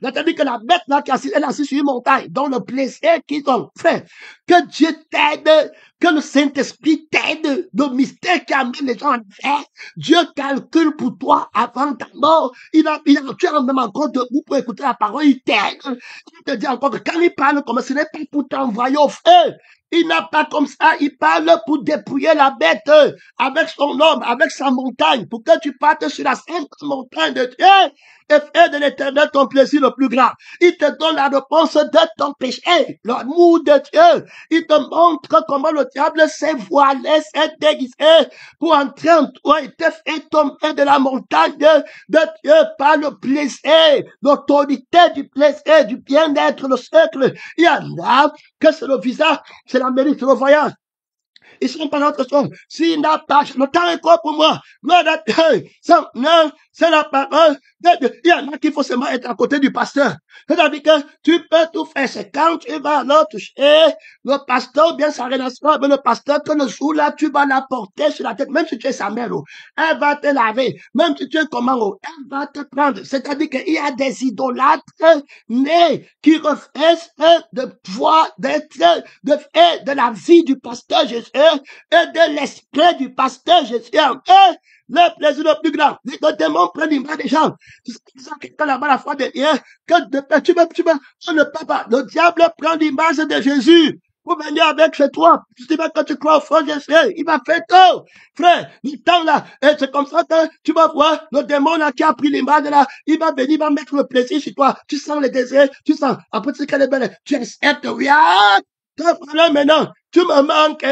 C'est-à-dire que la bête là qui est assise, elle est assise sur une montagne, dans le plaisir qu'ils ont fait. Que Dieu t'aide, que le Saint-Esprit t'aide, le mystère qui amène les gens à faire. Dieu calcule pour toi avant ta mort. Tu es même encore debout pour écouter la parole, il t'aide. Il te dit encore que quand il parle comme ce n'est pas pour t'envoyer au feu. Il n'a pas comme ça, il parle pour dépouiller la bête avec son homme, avec sa montagne, pour que tu partes sur la sainte montagne de Dieu et faire de l'éternel ton plaisir le plus grand. Il te donne la réponse de ton péché, l'amour de Dieu. Il te montre comment le diable s'est voilé, s'est déguisé pour entrer en toi et te faire tomber de la montagne de Dieu par le plaisir, l'autorité du plaisir, du bien-être, le cercle. Il y en a que c'est le visage, c'est la mérite, c'est le voyage. Ils sont pas notre chose. S'il n'a pas, le temps est quoi pour moi? Non, c'est la parole de Dieu. Il y en a qui faut seulement être à côté du pasteur. C'est-à-dire que tu peux tout faire. C'est quand tu vas là toucher le pasteur, bien sa relation avec le pasteur, que le jour là, tu vas la porter sur la tête, même si tu es sa mère, elle va te laver. Même si tu es comment, elle va te prendre. C'est-à-dire qu'il y a des idolâtres nés qui refusent de voir, de faire de la vie du pasteur Jésus et de l'esprit du pasteur Jésus le plaisir le plus grand. Les démons prennent l'image des gens. Tu sais quelqu'un là-bas la foi derrière, on ne peut pas. Le diable prend l'image de Jésus pour venir avec chez toi. Tu sais pas quand tu crois au frère Jésus, il va faire tout. Frère, le temps là, et c'est comme ça que tu vas voir le démon là qui a pris l'image là, il va venir, il va mettre le plaisir sur toi. Tu sens les désirs, tu sens, après tu sais qu'elle est belle, tu acceptes, oui, voilà maintenant, tu me manques,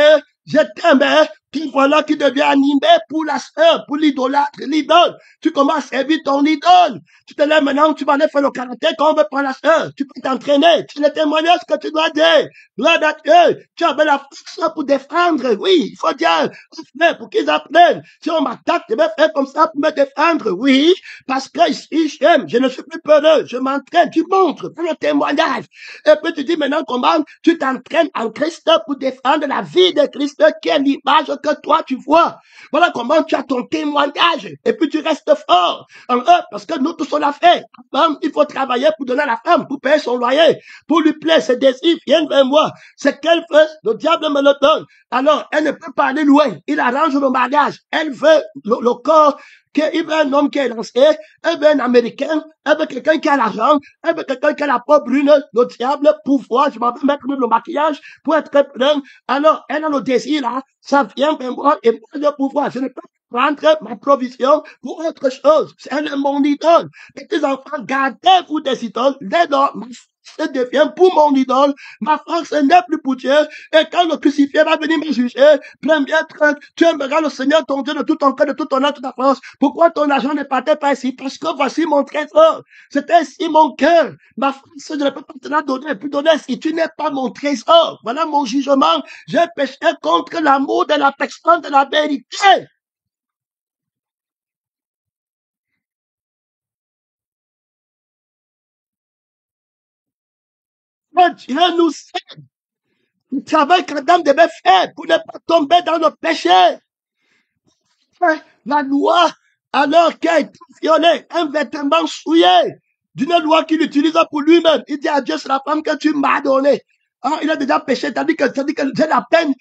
je t'aime, puis voilà qui devient animé pour la sœur, pour l'idolâtre, l'idole. Tu commences à servir ton idole. Tu te lèves maintenant, tu vas aller faire le karaté quand on veut prendre la sœur. Tu peux t'entraîner. Tu les témoignages que tu dois dire. Gloire à Dieu. Tu avais la force pour défendre. Oui, il faut dire, pour qu'ils apprennent. Si on m'attaque, je vais faire comme ça pour me défendre. Oui, parce que ici, j'aime. Je ne suis plus peureux. Je m'entraîne. Tu montres, fais le témoignage. Et puis tu dis maintenant comment tu t'entraînes en Christ pour défendre la vie de Christ qui est l'image que toi tu vois. Voilà comment tu as ton témoignage. Et puis tu restes fort en eux, parce que nous tous on l'a fait. La femme, il faut travailler pour donner à la femme, pour payer son loyer, pour lui plaire, ses désirs viennent vers moi. C'est qu'elle veut, le diable me le donne. Alors, elle ne peut pas aller loin. Il arrange le mariage. Elle veut le corps. Il veut un homme qui est lancé, elle veut un Américain, elle veut quelqu'un qui a l'argent, elle veut quelqu'un qui a la peau brune, le diable, pouvoir, je m'en vais mettre même le maquillage pour être plein. Alors, elle a le désir là, ça vient vers moi et moi le pouvoir. Je ne peux pas prendre ma provision pour autre chose. Elle est mon idole. Petits enfants, gardez-vous des idoles. Dès lors, ma force devient pour mon idole. Ma force n'est plus pour Dieu. Et quand le crucifié va venir me juger, premier truc, tu aimeras le Seigneur ton Dieu de tout ton cœur, de toute ton âme, de toute ta force. Pourquoi ton argent ne partait pas ici? Parce que voici mon trésor. C'était ici mon cœur. Ma force, je ne peux pas te la donner. Puis donner si tu n'es pas mon trésor. Voilà mon jugement. J'ai péché contre l'amour de la personne de la vérité. Que Dieu nous aide. Le travail qu'Adam devait faire pour ne pas tomber dans le péché. La loi, alors qu'il a été violé, un vêtement souillé, d'une loi qu'il utilise pour lui-même. Il dit à Dieu, c'est la femme que tu m'as donnée. Ah, il a déjà péché, c'est-à-dire que j'ai la peine.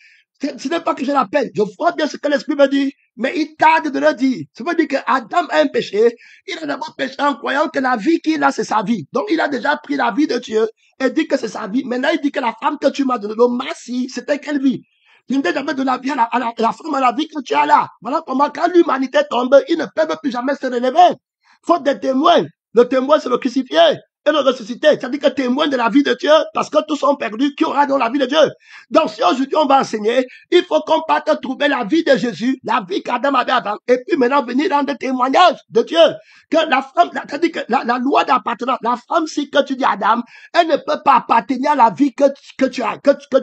Ce n'est pas que j'ai la peine. Je vois bien ce que l'Esprit me dit, mais il tarde de le dire. Ça veut dire qu'Adam a un péché. Il a d'abord péché en croyant que la vie qu'il a, c'est sa vie. Donc, il a déjà pris la vie de Dieu et dit que c'est sa vie. Maintenant, il dit que la femme que tu m'as donnée, le Messie, c'était quelle vie? Tu ne t'es jamais donné la vie à la femme à la vie que tu as là. Voilà comment, quand l'humanité tombe, ils ne peuvent plus jamais se relever. Faute des témoins. Le témoin, c'est le crucifié et le ressuscité. C'est-à-dire que témoin de la vie de Dieu, parce que tous sont perdus, qui aura dans la vie de Dieu. Donc, si aujourd'hui on va enseigner, il faut qu'on parte trouver la vie de Jésus, la vie qu'Adam avait avant, et puis maintenant venir dans des témoignages de Dieu. Que la femme, c'est-à-dire que la loi d'appartenance, la femme, si que tu dis Adam, elle ne peut pas appartenir à la vie que tu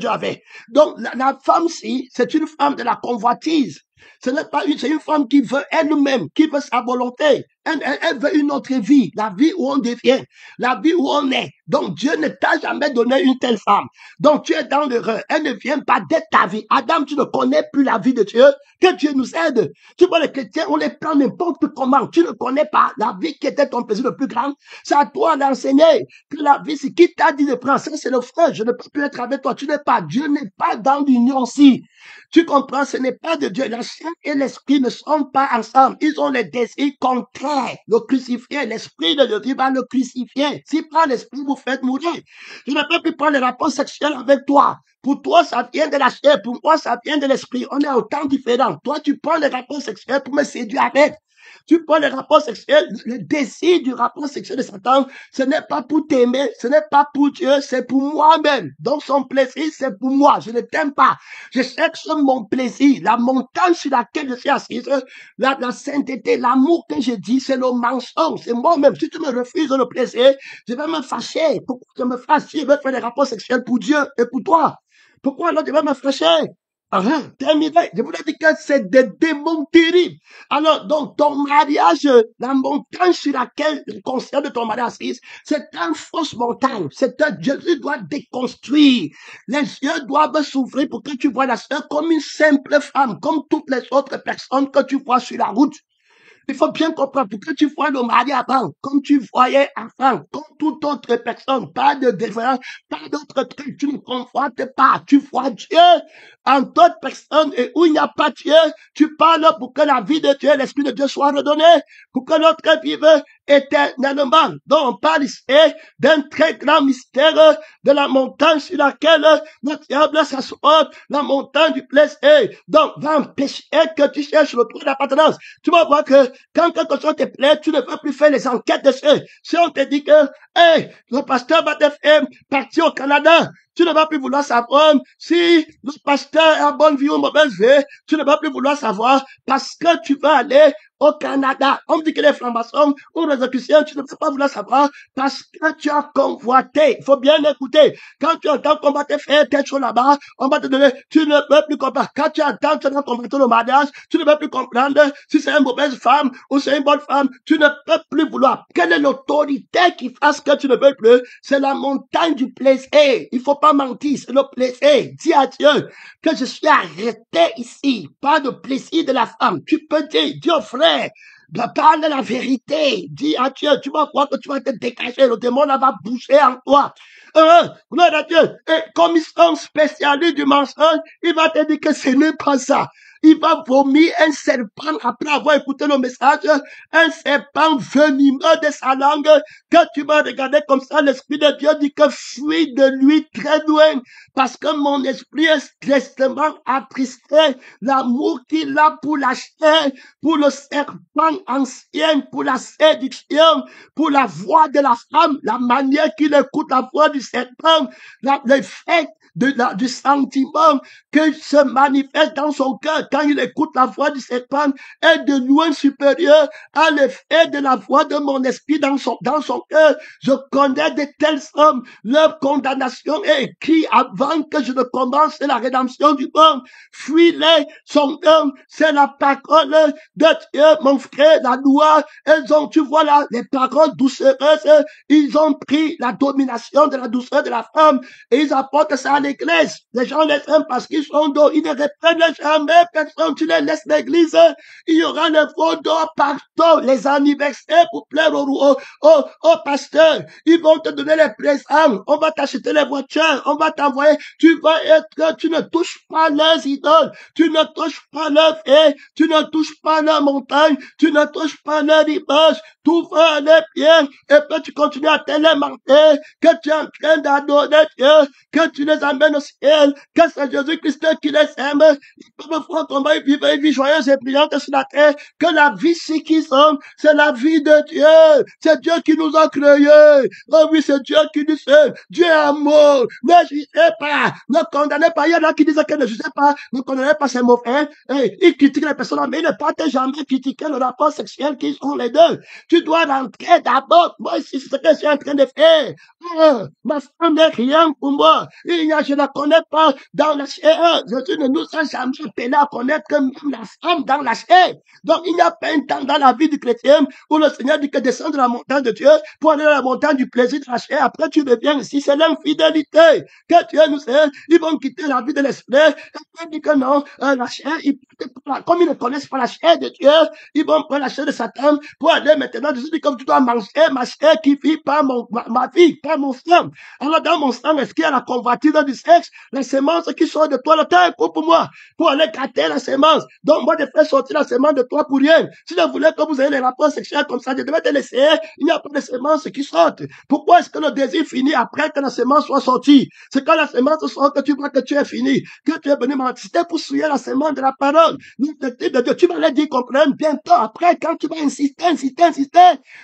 avais. Donc, la femme, si, c'est une femme de la convoitise. Ce n'est pas c'est une femme qui veut elle-même, qui veut sa volonté. Elle veut une autre vie, la vie où on devient, la vie où on est. Donc Dieu ne t'a jamais donné une telle femme. Donc tu es dans l'erreur. Elle ne vient pas d'être ta vie. Adam, tu ne connais plus la vie de Dieu. Que Dieu nous aide. Tu vois, les chrétiens, on les prend n'importe comment. Tu ne connais pas la vie qui était ton plaisir le plus grand. C'est à toi d'enseigner que la vie, c'est qui t'a dit de prendre ça, c'est le frère. Je ne peux plus être avec toi. Tu n'es pas. Dieu n'est pas dans l'union aussi. Tu comprends, ce n'est pas de Dieu. La chair et l'esprit ne sont pas ensemble. Ils ont les désirs contraires. Le crucifié, l'esprit de Dieu va le crucifier. S'il prend l'esprit, vous faites mourir. Je ne peux plus prendre les rapports sexuels avec toi. Pour toi, ça vient de la chair. Pour moi, ça vient de l'esprit. On est autant différents. Toi, tu prends les rapports sexuels pour me séduire avec. Tu prends les rapports sexuels, le désir du rapport sexuel de Satan, ce n'est pas pour t'aimer, ce n'est pas pour Dieu, c'est pour moi-même. Donc son plaisir, c'est pour moi. Je ne t'aime pas. Je cherche mon plaisir. La montagne sur laquelle je suis assise, la sainteté, l'amour que je dis, c'est le mensonge. C'est moi-même. Si tu me refuses le plaisir, je vais me fâcher. Pourquoi je me fâche si je veux faire des rapports sexuels pour Dieu et pour toi? Pourquoi alors je vais me fâcher? Terminé. Je vous ai dit que c'est des démons terribles. Alors, donc, ton mariage, la montagne sur laquelle le concert de ton mariage c'est une fausse montagne. Jésus doit déconstruire. Les yeux doivent s'ouvrir pour que tu vois la sœur comme une simple femme, comme toutes les autres personnes que tu vois sur la route. Il faut bien comprendre, pour que tu vois le mari avant, comme tu voyais avant, comme toute autre personne, pas de différence, pas d'autres trucs, tu ne convoites pas, tu vois Dieu en d'autres personnes et où il n'y a pas Dieu, tu parles pour que la vie de Dieu, l'Esprit de Dieu soit redonné, pour que notre vie vive éternellement. Donc on parle ici d'un très grand mystère de la montagne sur laquelle le diable s'assoit, la montagne du plaisir. Donc va empêcher que tu cherches le trou d'appartenance. Tu vas voir que quand quelque chose te plaît, tu ne veux plus faire les enquêtes dessus. Si on te dit que, hey, le pasteur va te faire partir au Canada, tu ne vas plus vouloir savoir si le pasteur est en bonne vie ou mauvaise vie. Tu ne vas plus vouloir savoir parce que tu vas aller au Canada. On me dit que les francs-maçons ou les chrétiens, tu ne peux pas vouloir savoir parce que tu as convoité. Il faut bien écouter. Quand tu entends qu'on va te faire quelque chose là-bas, on va te donner, tu ne peux plus comprendre. Quand tu entends que tu as convoité le mariage, tu ne peux plus comprendre si c'est une mauvaise femme ou c'est une bonne femme. Tu ne peux plus vouloir. Quelle est l'autorité qui fasse que tu ne veux plus? C'est la montagne du plaisir. Il faut pas mentir, c'est le plaisir. Dis à Dieu que je suis arrêté ici. Pas de plaisir de la femme. Tu peux dire, Dieu frère, parle de la vérité. Dis à Dieu, tu vas voir que tu vas te décacher. Le démon là va bouger en toi. Gloire à Dieu. Et comme ils sont spécialistes du mensonge, il va te dire que ce n'est pas ça. Il va vomir un serpent après avoir écouté le message, un serpent venimeux de sa langue, que tu vas regarder comme ça, l'Esprit de Dieu dit que fuis de lui très loin, parce que mon esprit est tristement attristé, l'amour qu'il a pour la chair, pour le serpent ancien, pour la séduction, pour la voix de la femme, la manière qu'il écoute la voix du serpent, l'effet du sentiment que se manifeste dans son cœur. quand il écoute la voix du serpent, est de loin supérieur à l'effet de la voix de mon esprit dans son cœur. Je connais de tels hommes, leur condamnation est écrite avant que je ne commence la rédemption du monde. Fuis-les, son homme, c'est la parole de Dieu, mon frère, la loi. Elles ont, tu vois là, les paroles doucereuses, ils ont pris la domination de la douceur de la femme et ils apportent ça à l'église. Les gens les aiment parce qu'ils sont d'eau, ils ne reprennent jamais personne, tu les laisses l'église, il y aura les faux d'or partout, les anniversaires pour plaire au pasteur, ils vont te donner les présents, on va t'acheter les voitures, on va t'envoyer, tu ne touches pas leurs idoles, tu ne touches pas leurs fées, tu ne touches pas leurs montagnes, tu ne touches pas leurs images, tout va aller bien, et puis tu continues à télémarquer que tu es en train d'adorer Dieu, que tu les amènes au ciel, que c'est Jésus-Christ qui les aime, ils peuvent voir comment ils vivent une vie joyeuse et brillante sur la terre, que la vie si qu'ils sont, c'est la vie de Dieu, c'est Dieu qui nous a créés, oh oui, c'est Dieu qui nous aime, Dieu est amour, ne jugez pas, ne condamnez pas, il y en a qui disent que ne jugez pas, ne condamnez pas, c'est mauvais, ils critiquent les personnes, mais ils ne partent jamais critiquer le rapport sexuel qu'ils ont les deux, tu dois rentrer d'abord, moi ici, c'est ce que je suis en train de faire, ma femme n'est rien pour moi, je ne la connais pas dans la chair, Jésus ne nous a jamais appelé à connaître même la femme dans la chair, donc il n'y a pas un temps dans la vie du chrétien où le Seigneur dit que descends de la montagne de Dieu pour aller à la montagne du plaisir de la chair, après tu reviens ici, c'est l'infidélité, que Dieu nous sait, ils vont quitter la vie de l'esprit, et dit que non, la chair, comme ils ne connaissent pas la chair de Dieu, ils vont prendre la chair de Satan pour aller maintenant, Jésus dit comme tu dois manger ma chair qui vit par ma vie, par mon sang. Alors dans mon sang, est-ce qu'il y a la convoitise du sexe, les semences qui sortent de toi, le temps est court pour moi, pour aller gratter la semence. Donc moi, je fais sortir la semence de toi pour rien. Si je voulais que vous ayez les rapports sexuels comme ça, je devais te laisser, il n'y a pas de semences qui sortent. Pourquoi est-ce que le désir finit après que la semence soit sortie? C'est quand la semence sort que tu vois que tu es fini, que tu es venu mentir. C'était pour souiller la semence de la parole. Tu vas les dire comprendre bientôt après, quand tu vas insister,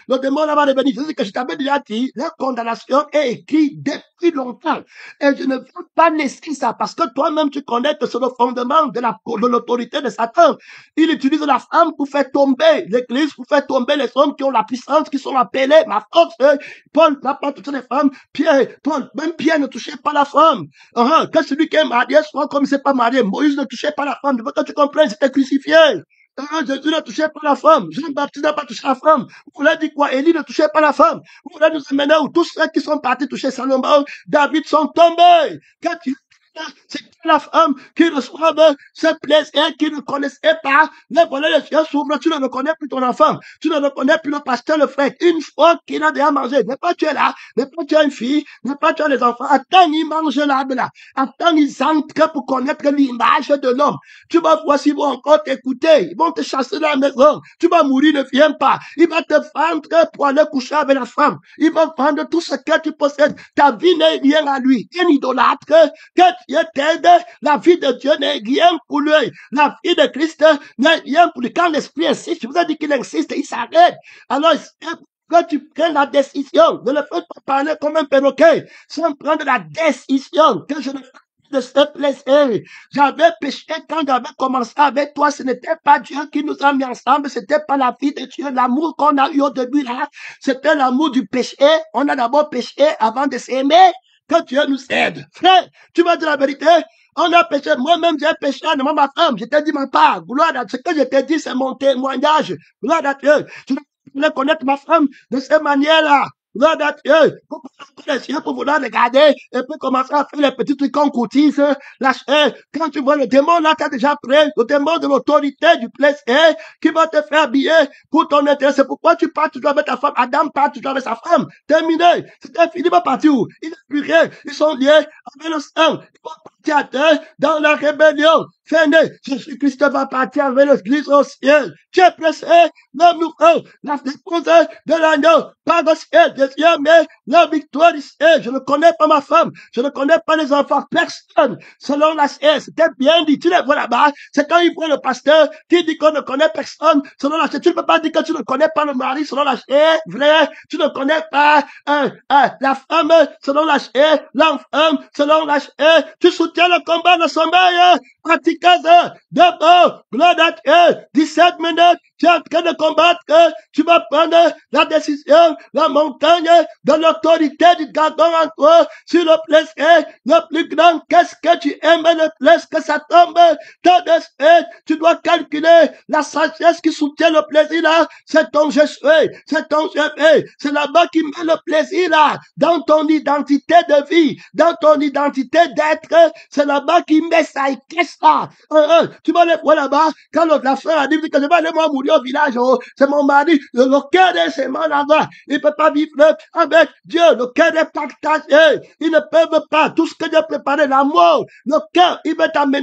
le démon là va revenir. Je dis que je t'avais déjà dit, la condamnation est écrite depuis longtemps. Et je ne veux pas laisser ça parce que toi-même tu connais que c'est le fondement de l'autorité de Satan. Il utilise la femme pour faire tomber l'église, pour faire tomber les hommes qui ont la puissance, qui sont appelés. Ma force, Paul n'a pas touché les femmes. Même Pierre ne touchait pas la femme. Que celui qui est marié soit comme il ne s'est pas marié. Moïse ne touchait pas la femme. Je veux que tu comprennes, c'était crucifié. Jésus ne touchait pas la femme. Jean-Baptiste n'a pas touché la femme. Vous voulez dire quoi? Élie ne touchait pas la femme. Vous voulez nous amener où tous ceux qui sont partis toucher Salomon, David sont tombés. C'est la femme qui reçoit ce plaisir qu'il ne connaissait pas. Les volets des yeux s'ouvrent, tu ne reconnais plus ton enfant. Tu ne reconnais plus le pasteur, le frère. Une fois qu'il a déjà mangé, n'est pas tu es là, n'est pas tu as une fille, n'est pas tu as les enfants. Attends, ils mangent là. Attends, ils entrent pour connaître l'image de l'homme. Tu vas voir s'ils vont encore t'écouter. Ils vont te chasser de la maison. Tu vas mourir, ne viens pas. Il va te vendre pour aller coucher avec la femme. Il va vendre tout ce que tu possèdes. Ta vie n'est rien à lui. Un idolâtre que Dieu t'aide, la vie de Dieu n'est rien pour lui. La vie de Christ n'est rien pour lui. Quand l'Esprit insiste, je vous ai dit qu'il insiste, il s'arrête. Alors, quand tu prends la décision, ne le fais pas parler comme un perroquet, sans prendre la décision que je ne fais de ce plaisir. J'avais péché quand j'avais commencé avec toi. Ce n'était pas Dieu qui nous a mis ensemble. C'était pas la vie de Dieu. L'amour qu'on a eu au début là, c'était l'amour du péché. On a d'abord péché avant de s'aimer. Que Dieu nous aide. Frère, tu vas dire la vérité. On a péché. Moi-même, j'ai péché devant ma femme. Je t'ai dit ma part. Gloire à Dieu. Ce que je t'ai dit, c'est mon témoignage. Gloire à Dieu. Tu dois connaître ma femme de cette manière-là. Gloire à Dieu. Pour vouloir regarder et puis commencer à faire les petits trucs qu'on coutise. Quand tu vois le démon là, tu as déjà prêt. Le démon de l'autorité, du plaisir, qui va te faire habiller pour ton intérêt. C'est pourquoi tu pars toujours avec ta femme. Adam part toujours avec sa femme. Terminé. C'était fini. Il va partir où? Il n'a plus rien. Ils sont liés avec le sang. Ils vont partir à terre dans la rébellion. Fainé. Jésus-Christ va partir avec l'église au ciel. Tu es pressé. Même nous, la réponse de l'agneau. Par le ciel. Deuxième, La victoire ici, je ne connais pas ma femme, je ne connais pas les enfants, personne. Selon la c'était bien dit, tu les vois là-bas, c'est quand il voit le pasteur qui dit qu'on ne connaît personne, selon la tu ne peux pas dire que tu ne connais pas le mari, selon la vrai, tu ne connais pas la femme, selon la l'enfant, selon la tu soutiens le combat de sommeil, pratiquez d'abord, gloire à Dieu, 17 minutes, tu es en train de combattre, tu vas prendre la décision, la montagne de l'autorité du gardon en toi, sur le plaisir, le plus grand, qu'est-ce que tu aimes le plus que ça tombe, tu dois calculer la sagesse qui soutient le plaisir là, c'est ton je suis, c'est ton je fais, c'est là-bas qui met le plaisir là, dans ton identité de vie, dans ton identité d'être, c'est là-bas qui met ça et qu'est-ce ça, tu vas aller voir là-bas, quand la frère a dit que je vais aller moi mourir au village, c'est mon mari, le cœur de ses mains là-bas, il peut pas vivre avec Dieu, le cœur est partagé, ils ne peuvent pas, tout ce que Dieu a préparé, la mort, le cœur, il veut t'amener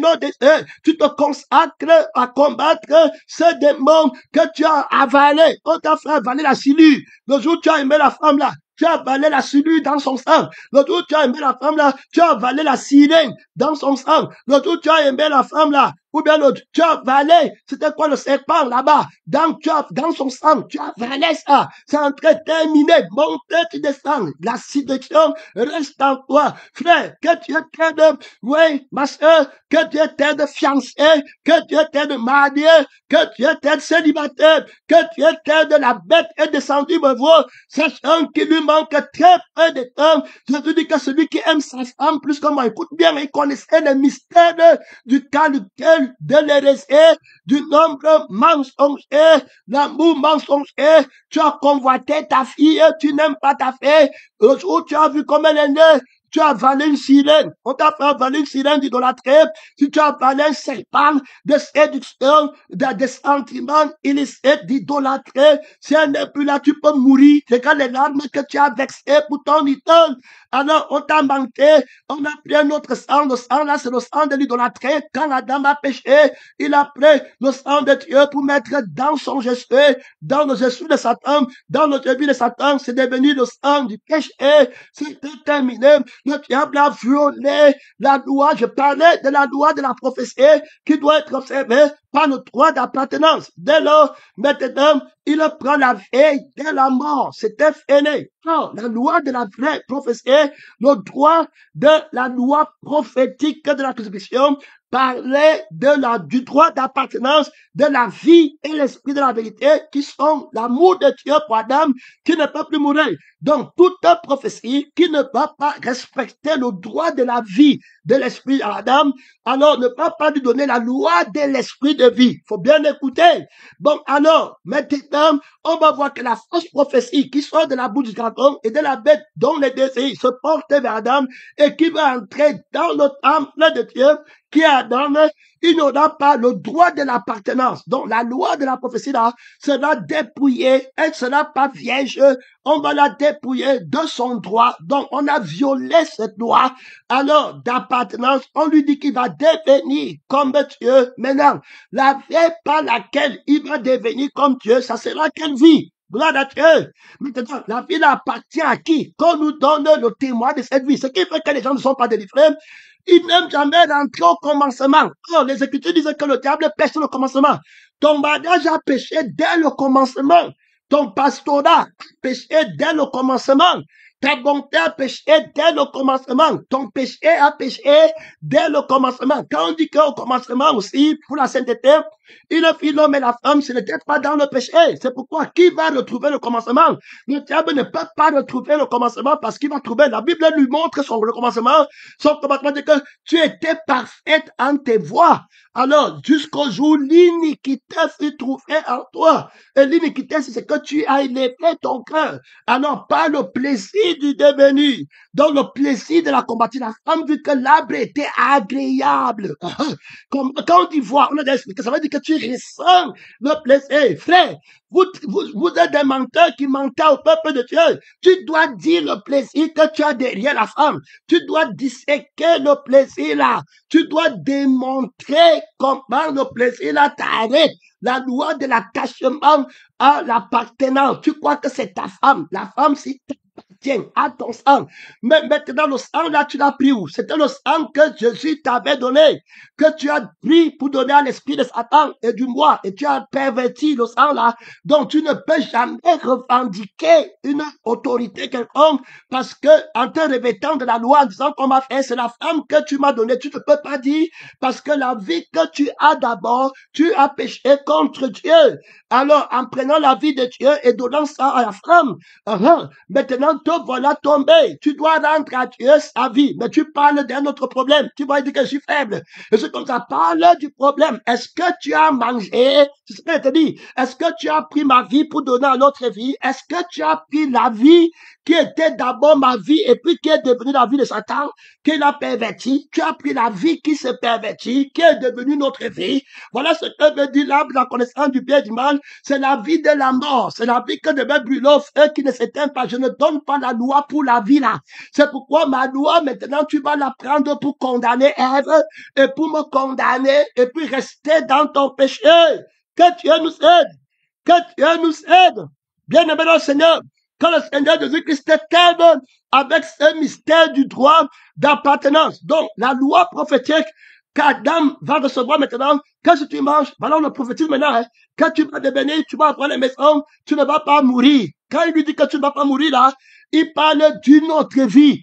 tu te consacres à combattre ce démon que tu as avalé, on t'a fait avaler la cellule, le jour où tu as aimé la femme là, tu as avalé la cellule dans son sang. L'autre jour, tu as aimé la femme là, tu as avalé la sirène dans son sang. L'autre jour, tu as aimé la femme là, ou bien l'autre, tu as avalé, c'était quoi le serpent là-bas, dans son sang, tu as avalé ça. C'est en train de terminer, monter, tu descends. La séduction reste en toi. Frère, que tu étais oui, ma soeur, que tu étais de fiancé, que tu étais de marié, que tu étais de célibataire, que tu étais de la bête est descendu me voir, sachant qu'il lui manque très peu de temps. Je te dis que celui qui aime sa femme plus que moi, écoute bien, il connaissait les mystères du calcul, de l'hérésie, du nombre mensonger, l'amour mensonger. Tu as convoité ta fille, tu n'aimes pas ta fille. Le jour où tu as vu comme elle est née, tu as avalé une sirène. On t'a fait avaler une sirène d'idolâtrie. Si tu as avalé un serpent de séduction, de sentiments illicites d'idolâtrie, si elle n'est plus là, tu peux mourir. Regarde les larmes que tu as vexées pour ton idole. Alors, on t'a manqué. On a pris un autre sang. Le sang là, c'est le sang de l'idolâtrie. Quand Adam a péché, il a pris le sang de Dieu pour mettre dans son Jésus, dans le Jésus de Satan, dans le Jésus de Satan. C'est devenu le sang du péché. C'est terminé. Le diable a violé la loi. Je parlais de la loi de la prophétie qui doit être observée par le droit d'appartenance. Dès lors, maintenant, il prend la veille de la mort. C'était fini. Oh, la loi de la vraie prophétie, le droit de la loi prophétique de la crucifixion parlait du droit d'appartenance de la vie et l'esprit de la vérité qui sont l'amour de Dieu pour Adam qui ne peut plus mourir. Donc, toute prophétie qui ne va pas respecter le droit de la vie de l'esprit à Adam, alors ne va pas lui donner la loi de l'esprit de vie. Faut bien écouter. Bon, alors, maintenant, on va voir que la fausse prophétie qui sort de la bouche du dragon et de la bête dont les désirs se portent vers Adam et qui va entrer dans le temple de Dieu, qui est Adam, il n'aura pas le droit de l'appartenance. Donc, la loi de la prophétie là sera dépouillée, elle ne sera pas vierge, on va la dépouiller de son droit. Donc, on a violé cette loi. Alors, d'appartenance, on lui dit qu'il va devenir comme Dieu. Maintenant, la vie par laquelle il va devenir comme Dieu, ça sera quelle vie? Gloire à Dieu. Maintenant, la vie appartient à qui? Qu'on nous donne le témoin de cette vie. Ce qui fait que les gens ne sont pas délivrés. Ils n'aiment jamais rentrer au commencement. Oh, les Écritures disent que le diable pêche au commencement. Ton mariage a péché dès le commencement. Ton pastorat a péché dès le commencement. Ta bonté a péché dès le commencement. Ton péché a péché dès le commencement. Quand on dit qu'au commencement aussi, pour la sainteté, il fit l'homme et la femme, ce n'était pas dans le péché. C'est pourquoi qui va retrouver le commencement? Le diable ne peut pas retrouver le commencement parce qu'il va trouver, la Bible lui montre le commencement. Son commencement dit que tu étais parfaite en tes voies. Alors, jusqu'au jour, l'iniquité fut trouvée en toi. Et l'iniquité, c'est ce que tu as élevé ton cœur. Alors, pas le plaisir du devenu. Donc, le plaisir de la combattre. La femme, vu que l'arbre était agréable. Comme, quand on dit voir, on a expliqué, ça veut dire que tu ressens le plaisir. Frère, vous êtes des menteurs qui mentent au peuple de Dieu. Tu dois dire le plaisir que tu as derrière la femme. Tu dois disséquer le plaisir là. Tu dois démontrer comment le plaisir là t'arrête. La loi de l'attachement à l'appartenance. Tu crois que c'est ta femme. La femme, si t'appartient à ton sang. Mais maintenant, le sang là, tu l'as pris où? C'était le sang que Jésus t'avait donné, que tu as pris pour donner à l'esprit de Satan et du moi, et tu as perverti le sang là. Donc, tu ne peux jamais revendiquer une autorité quelconque parce que, en te revêtant de la loi, en disant qu'on m'a fait, c'est la femme que tu m'as donnée, tu ne peux pas dire parce que la vie que tu as d'abord, tu as péché contre Dieu. Alors, en prenant la vie de Dieu et donnant ça à la femme, maintenant, te voilà tombé. Tu dois rendre à Dieu sa vie. Mais tu parles d'un autre problème. Tu vas dire que je suis faible. Et c'est comme ça, parle du problème. Est-ce que tu as mangé? C'est ce que je te dis. Est-ce que tu as pris ma vie pour donner à l'autre vie? Est-ce que tu as pris la vie qui était d'abord ma vie et puis qui est devenue la vie de Satan, qui l'a perverti? Tu as pris la vie qui se pervertit, qui est devenue notre vie. Voilà ce que veut dire l'arbre de la connaissance du bien et du mal. C'est la vie de la mort. C'est la vie que devait brûler au feu qui ne s'éteint pas. Je ne donne pas la loi pour la vie là. C'est pourquoi ma loi, maintenant, tu vas la prendre pour condamner Ève et pour me condamner et puis rester dans ton péché. Que Dieu nous aide. Que Dieu nous aide. Bien-aimé dans le Seigneur, quand le Seigneur Jésus-Christ t'aide avec ce mystère du droit d'appartenance. Donc, la loi prophétique qu'Adam va recevoir maintenant, quand tu manges, voilà, on le prophétise maintenant, hein, quand tu vas devenir, tu vas avoir les maisons, tu ne vas pas mourir. Quand il lui dit que tu ne vas pas mourir là, il parle d'une autre vie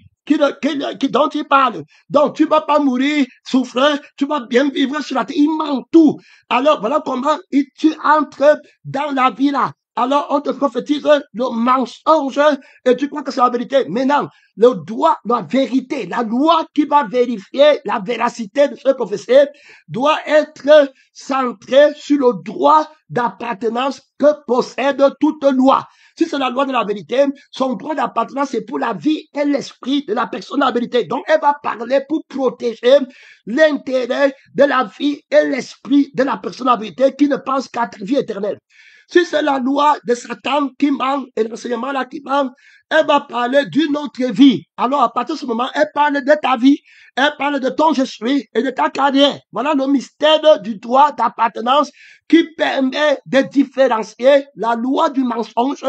dont il parle. Donc, tu ne vas pas mourir, souffrir, tu vas bien vivre sur la terre. Il manque tout. Alors, voilà comment tu entres dans la vie là. Alors, on te prophétise le mensonge et tu crois que c'est la vérité. Mais non, le droit, la vérité, la loi qui va vérifier la véracité de ce prophétie doit être centrée sur le droit d'appartenance que possède toute loi. Si c'est la loi de la vérité, son droit d'appartenance est pour la vie et l'esprit de la personne de la vérité. Donc, elle va parler pour protéger l'intérêt de la vie et l'esprit de la personne de la vérité qui ne pense qu'à la vie éternelle. Si c'est la loi de Satan qui manque et l'enseignement là qui manque, elle va parler d'une autre vie. Alors, à partir de ce moment, elle parle de ta vie, elle parle de ton je suis et de ta carrière. Voilà le mystère du droit d'appartenance qui permet de différencier la loi du mensonge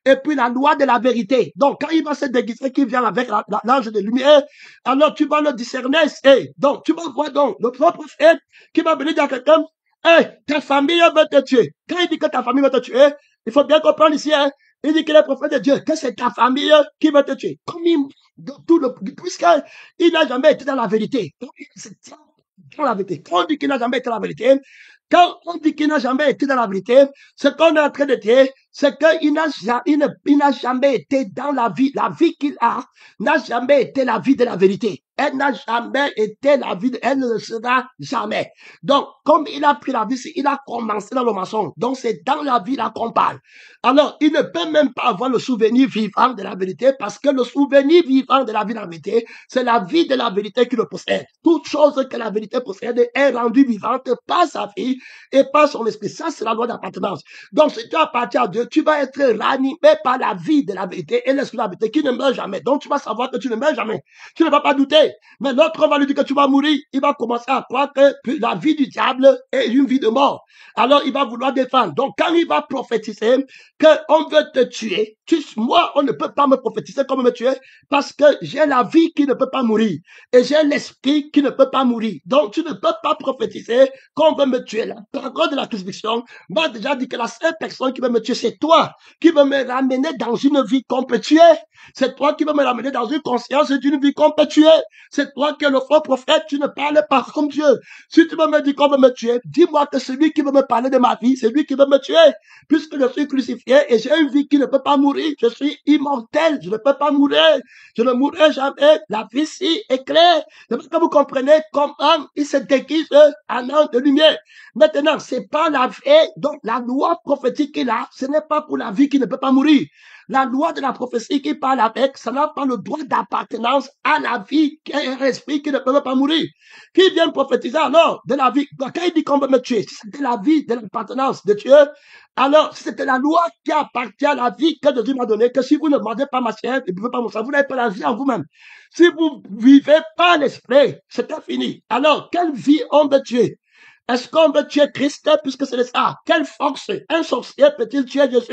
et puis la loi de la vérité. Donc, quand il va se déguiser, qui vient avec l'ange de lumière, alors tu vas le discerner. Et donc, tu vas voir donc le prophète qui va venir dire à quelqu'un, hey, ta famille va te tuer. Quand il dit que ta famille va te tuer, il faut bien comprendre ici, hein, il dit qu'il est prophète de Dieu, que c'est ta famille qui va te tuer. Comme puisqu'il n'a jamais été dans la vérité. Donc, c'est dans la vérité. Quand on dit qu'il n'a jamais été dans la vérité, quand on dit qu'il n'a jamais été dans la vérité, ce qu'on est en train de dire, c'est qu'il n'a jamais été dans la vie. La vie qu'il a n'a jamais été la vie de la vérité. Elle n'a jamais été la vie, elle ne le sera jamais. Donc, comme il a pris la vie, il a commencé dans le mensonge. Donc, c'est dans la vie là qu'on parle. Alors, il ne peut même pas avoir le souvenir vivant de la vérité parce que le souvenir vivant de la vie de la vérité, c'est la vie de la vérité qui le possède. Toute chose que la vérité possède est rendue vivante par sa vie et par son esprit. Ça, c'est la loi d'appartenance. Donc, si tu appartiens à Dieu, tu vas être ranimé par la vie de la vérité et l'esprit de la vérité qui ne meurt jamais. Donc, tu vas savoir que tu ne meurs jamais. Tu ne vas pas douter. Mais l'autre va lui dire que tu vas mourir. Il va commencer à croire que la vie du diable est une vie de mort. Alors, il va vouloir défendre. Donc, quand il va prophétiser qu'on veut te tuer, moi, on ne peut pas me prophétiser comme me tuer parce que j'ai la vie qui ne peut pas mourir et j'ai l'esprit qui ne peut pas mourir. Donc, tu ne peux pas prophétiser qu'on veut me tuer. La parole de la crucifixion m'a déjà dit que la seule personne qui veut me tuer, c'est toi qui veut me ramener dans une vie qu'on peut tuer. C'est toi qui veut me ramener dans une conscience d'une vie qu'on peut tuer. C'est toi qui es le faux prophète, tu ne parles pas comme Dieu. Si tu veux me dire qu'on veut me tuer, dis-moi que celui qui veut me parler de ma vie, c'est lui qui veut me tuer. Puisque je suis crucifié et j'ai une vie qui ne peut pas mourir, je suis immortel, je ne peux pas mourir. Je ne mourrai jamais. La vie ici est claire. C'est parce que vous comprenez comment il se déguise en ange de lumière. Maintenant, c'est pas la vie, donc la loi prophétique qu'il a, ce n'est pas pour la vie qui ne peut pas mourir. La loi de la prophétie qui parle avec, ça n'a pas le droit d'appartenance à la vie qui est un esprit qui ne peut pas mourir. Qui vient prophétiser alors de la vie? Quand il dit qu'on veut me tuer, si c'était la vie de l'appartenance de Dieu, alors si c'était la loi qui appartient à la vie que Dieu m'a donnée, que si vous ne demandez pas ma chair, et ne pouvez pas mon sang, vous n'avez pas la vie en vous-même. Si vous vivez pas l'esprit, c'était fini. Alors, quelle vie on veut tuer? Est-ce qu'on veut tuer Christ puisque c'est ça? Quelle force un sorcier peut-il tuer Jésus?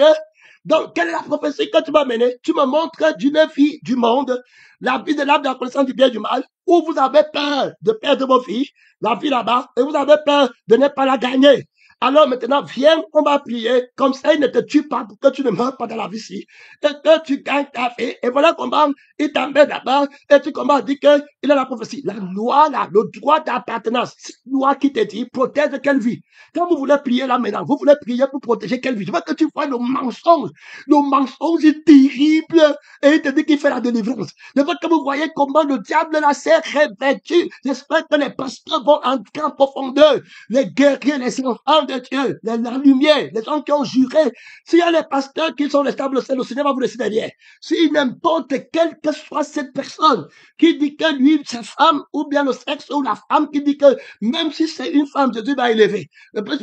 Donc, quelle est la prophétie que tu vas mener? Tu me montres d'une vie du monde, la vie de l'âme de la connaissance du bien et du mal, où vous avez peur de perdre vos filles, la vie là-bas, et vous avez peur de ne pas la gagner. Alors maintenant, viens, on va prier, comme ça il ne te tue pas pour que tu ne meurs pas dans la vie-ci, et que tu gagnes ta vie. Et voilà comment il t'emmène d'abord, et tu commences à dire qu'il a la prophétie. La loi, là, le droit d'appartenance, cette loi qui te dit, protège quelle vie. Quand vous voulez prier là maintenant, vous voulez prier pour protéger quelle vie. Je veux que tu vois le mensonge est terrible, et il te dit qu'il fait la délivrance. Je veux que vous voyez comment le diable là s'est revêtu. J'espère que les pasteurs vont entrer en profondeur, les guerriers, les enfants de Dieu, la lumière, les gens qui ont juré. S'il y a les pasteurs qui sont restables, le Seigneur va vous laisser derrière. Si n'importe quelle que soit cette personne qui dit que lui, sa femme, ou bien le sexe, ou la femme qui dit que même si c'est une femme, Jésus va élever.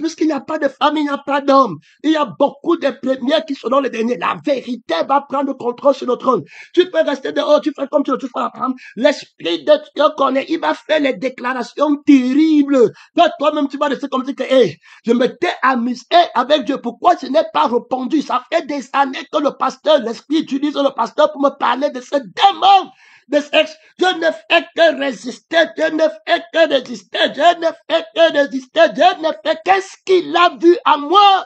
Puisqu'il n'y a pas de femme, il n'y a pas d'homme. Il y a beaucoup de premiers qui seront les derniers. La vérité va prendre le contrôle sur notre trône. Tu peux rester dehors, tu fais comme tu le touches pas la femme. L'Esprit de Dieu connaît, il va faire les déclarations terribles. Que toi-même, tu vas rester comme si que, hey, je m'étais amusé avec Dieu. Pourquoi je n'ai pas répondu? Ça fait des années que le pasteur, l'Esprit utilise le pasteur pour me parler de ce démon de sexe. Je ne fais que résister, je ne fais que résister, je ne fais que résister, je ne fais qu'est-ce qu'il a vu à moi?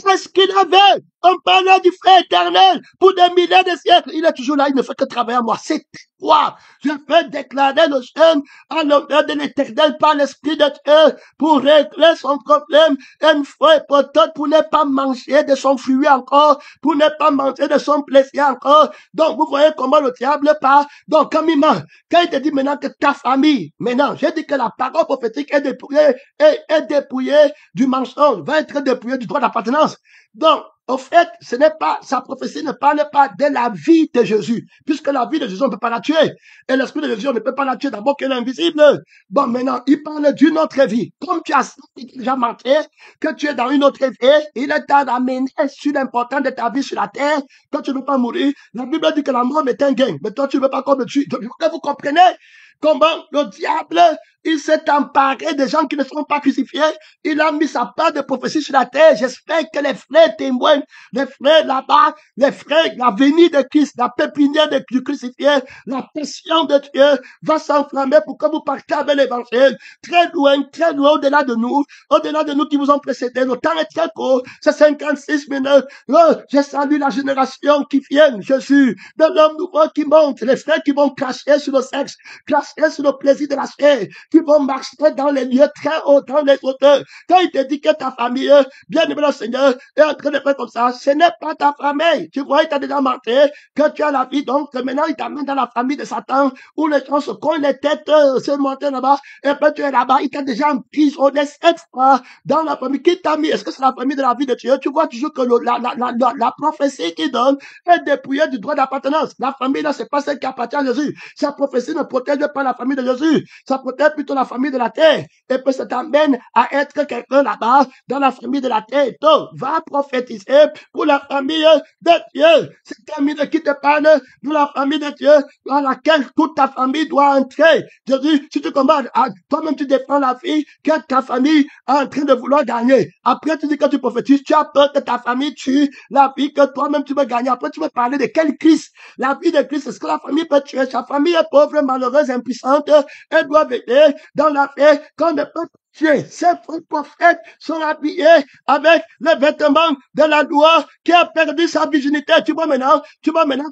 Qu'est-ce qu'il avait? On parlait du frère éternel pour des milliers de siècles. Il est toujours là, il ne fait que travailler à moi. C'est quoi? Je fais déclarer le jeune à l'honneur de l'éternel par l'Esprit de Dieu pour régler son problème une fois et pour toutes, pour ne pas manger de son fruit encore, pour ne pas manger de son plaisir encore. Donc, vous voyez comment le diable part. Donc, quand il te dit maintenant que ta famille, maintenant, j'ai dit que la parole prophétique est dépouillée du mensonge, va être dépouillée du droit d'appartenance. Donc, au fait, ce n'est pas, sa prophétie ne parle pas de la vie de Jésus, puisque la vie de Jésus, on ne peut pas la tuer. Et l'Esprit de Jésus, on ne peut pas la tuer d'abord qu'elle est invisible. Bon, maintenant, il parle d'une autre vie. Comme tu as déjà montré que tu es dans une autre vie, il est temps d'amener sur l'importance de ta vie sur la terre, que tu ne veux pas mourir. La Bible dit que la mort est un gain, mais toi, tu ne veux pas qu'on me tue. Donc, vous comprenez comment le diable, il s'est emparé des gens qui ne seront pas crucifiés. Il a mis sa part de prophétie sur la terre. J'espère que les frères témoignent, les frères là-bas, les frères, la venue de Christ, la pépinière du crucifié, la passion de Dieu va s'enflammer pour que vous partez avec l'évangile. Très loin, au-delà de nous qui vous ont précédé. Le temps est très court, c'est 56 minutes. Oh, je salue la génération qui vient, Jésus, de l'homme nouveau qui monte, les frères qui vont cracher sur le sexe, cracher sur le plaisir de la chair, qui vont marcher dans les lieux très hauts, dans les hauteurs. Quand il te dit que ta famille, bien aimé le Seigneur, est en train de faire comme ça, ce n'est pas ta famille. Tu vois, il t'a déjà montré que tu as la vie, donc maintenant il t'amène dans la famille de Satan, où les gens se cognent les têtes, se montent là-bas, et puis tu es là-bas, il t'a déjà emprisonné 7 fois dans la famille. Qui t'a mis? Est-ce que c'est la famille de la vie de Dieu? Tu vois toujours que la prophétie qu'il donne est dépouillée du droit d'appartenance. La famille là, c'est pas celle qui appartient à Jésus. Sa prophétie ne protège pas la famille de Jésus. Ça protège plutôt la famille de la terre. Et puis ça t'amène à être quelqu'un là-bas, dans la famille de la terre. Donc, va prophétiser pour la famille de Dieu. C'est famille qui te parle de la famille de Dieu, dans laquelle toute ta famille doit entrer. Jésus, si tu commences, toi-même tu défends la vie que ta famille est en train de vouloir gagner. Après, tu dis que tu prophétises, tu as peur que ta famille tue la vie que toi-même tu veux gagner. Après, tu veux parler de quel Christ? La vie de Christ, est-ce que la famille peut tuer? Sa famille est pauvre, malheureuse, impuissante. Elle doit veiller dans la paix qu'on ne peut tuer. Ces faux prophètes sont habillés avec les vêtements de la loi qui a perdu sa virginité. Tu vas maintenant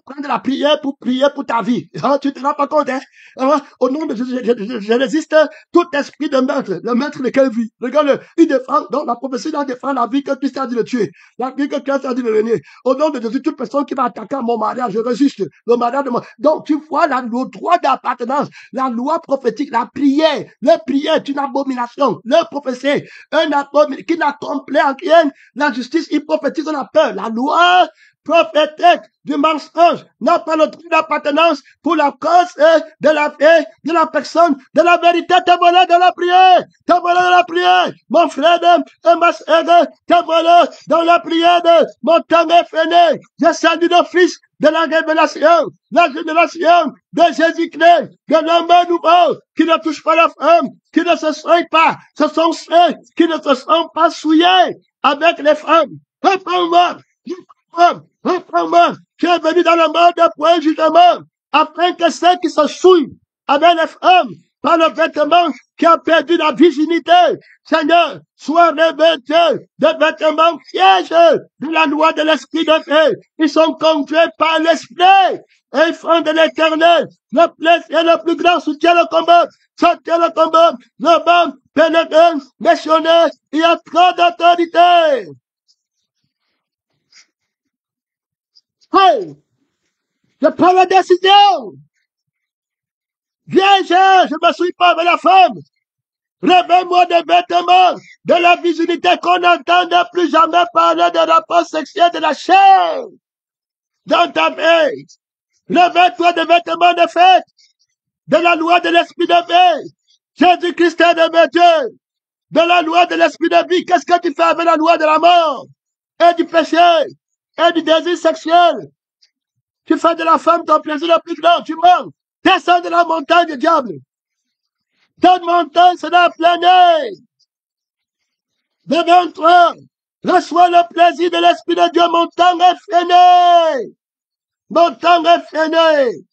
prendre la prière pour prier pour ta vie. Tu te rends pas compte, hein? Au nom de Jésus, je résiste tout esprit de meurtre. Le meurtre de quelle vie? Regarde, il défend, donc la prophétie là défend la vie que Christ a dit de tuer. La vie que Christ a dit de venir. Au nom de Jésus, toute personne qui va attaquer mon mariage, je résiste. Le mariage de moi. Donc, tu vois, le droit d'appartenance, la loi prophétique, la prière est une abomination. Le prophétie, un abomination qui n'accomplit en rien la justice, il prophétise, on a peur. La loi prophétique du mensonge n'a pas le droit d'appartenance pour la cause de la paix, de la personne, de la vérité. Te voilà dans la prière. Te voilà dans la prière. Mon frère et ma soeur, te voilà dans la prière. Mon temps est fini. Je salue le Fils de la révélation, la génération de Jésus-Christ, de l'homme nouveau, qui ne touche pas la femme, qui ne se soigne pas. Ce sont ceux qui ne se sont pas souillés avec les femmes. Reprends-moi. Reprends-moi. Tu es venu dans le monde pour un jugement, afin que ceux qui se souillent avec les femmes par le vêtement qui a perdu la virginité, Seigneur, soient revêtus de vêtements pièges de la loi de l'esprit de Dieu. Ils sont conduits par l'esprit. Et ils font de l'éternel le plaisir et le plus grand soutien le combat. Soutien le combat. Le bon, pénétrant, missionnaire, il y a trop d'autorité. Hey! Je prends la décision. Viens, je ne me suis pas avec la femme. Réveille-moi des vêtements de la virginité qu'on n'entende plus jamais parler de rapport sexuel de la chair dans ta vie. Réveille-toi des vêtements de fête, de la loi de l'esprit de vie. Jésus-Christ est de Dieu, de la loi de l'esprit de vie. Qu'est-ce que tu fais avec la loi de la mort et du péché et du désir sexuel? Tu fais de la femme ton plaisir le plus grand, tu mens. Descends de la montagne, diable. Cette montagne, c'est la planète. Devant toi, reçois le plaisir de l'Esprit de Dieu. Mon temps est fini. Mon temps est fini.